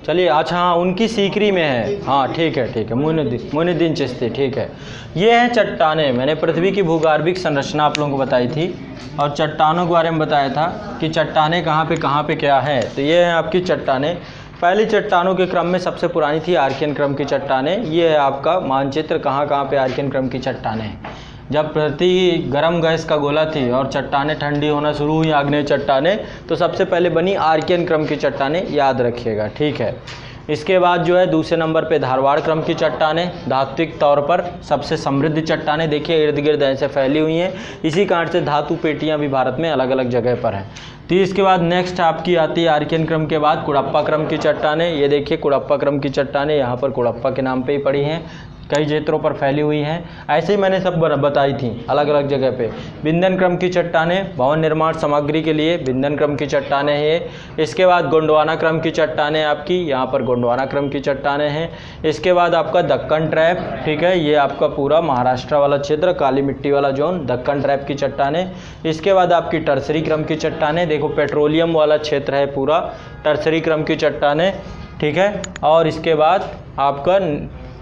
Speaker 1: चलिए। अच्छा हाँ, उनकी सीकरी में है, हाँ ठीक है, मोइनुद्दीन चिश्ती, ठीक है। ये हैं चट्टानें। मैंने पृथ्वी की भूगर्भिक संरचना आप लोगों को बताई थी और चट्टानों के बारे में बताया था कि चट्टानें कहाँ पे क्या है। तो ये हैं आपकी चट्टानें। पहली चट्टानों के क्रम में सबसे पुरानी थी आर्कियन क्रम की चट्टानें। ये है आपका मानचित्र कहाँ कहाँ पे आर्कियन क्रम की चट्टानें हैं। जब पृथ्वी गर्म गैस का गोला थी और चट्टानें ठंडी होना शुरू हुई, आग्नेय चट्टानें, तो सबसे पहले बनी आर्कियन क्रम की चट्टानें, याद रखिएगा, ठीक है। इसके बाद जो है दूसरे नंबर पे धारवाड़ क्रम की चट्टानें, धात्विक तौर पर सबसे समृद्ध चट्टानें, देखिए इर्द गिर्द ऐसे फैली हुई हैं। इसी कारण से धातु पेटियां भी भारत में अलग अलग जगह पर हैं। तो इसके बाद नेक्स्ट आपकी आती है आर्कियन क्रम के बाद कुड़प्पा क्रम की चट्टानें। ये देखिए कुड़प्पा क्रम की चट्टानें यहाँ पर कुड़प्पा के नाम पे ही पड़ी हैं, कई क्षेत्रों पर फैली हुई हैं। ऐसे ही मैंने सब बताई थी अलग अलग जगह पे। बिंदन क्रम की चट्टानें, भवन निर्माण सामग्री के लिए बिंदन क्रम की चट्टानें हैं। इसके बाद गोंडवाना क्रम की चट्टानें आपकी, यहाँ पर गोंडवाना क्रम की चट्टानें हैं। इसके बाद आपका दक्कन ट्रैप, ठीक है, ये आपका पूरा महाराष्ट्र वाला क्षेत्र, काली मिट्टी वाला जोन, दक्कन ट्रैप की चट्टानें। इसके बाद आपकी टर्सरी क्रम की चट्टानें, देखो पेट्रोलियम वाला क्षेत्र है पूरा, टर्सरी क्रम की चट्टानें, ठीक है। और इसके बाद आपका,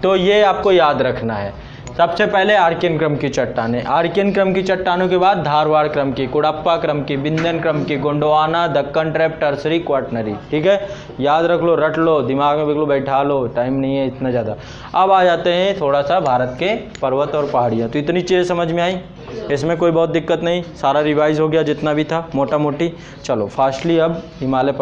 Speaker 1: तो ये आपको याद रखना है। सबसे पहले आर्कियन क्रम की चट्टानें, आर्कियन क्रम की चट्टानों के बाद धारवाड़ क्रम की, कुड़प्पा क्रम की, बिंदन क्रम की, Gondwana, Deccan trap, tertiary, quaternary, ठीक है। याद रख लो, रट लो, दिमाग में बिल्कुल बैठा लो, टाइम नहीं है इतना ज़्यादा। अब आ जाते हैं थोड़ा सा भारत के पर्वत और पहाड़ियाँ। तो इतनी चीज़ें समझ में आई, इसमें कोई बहुत दिक्कत नहीं, सारा रिवाइज हो गया जितना भी था मोटा मोटी। चलो फास्टली अब हिमालय पर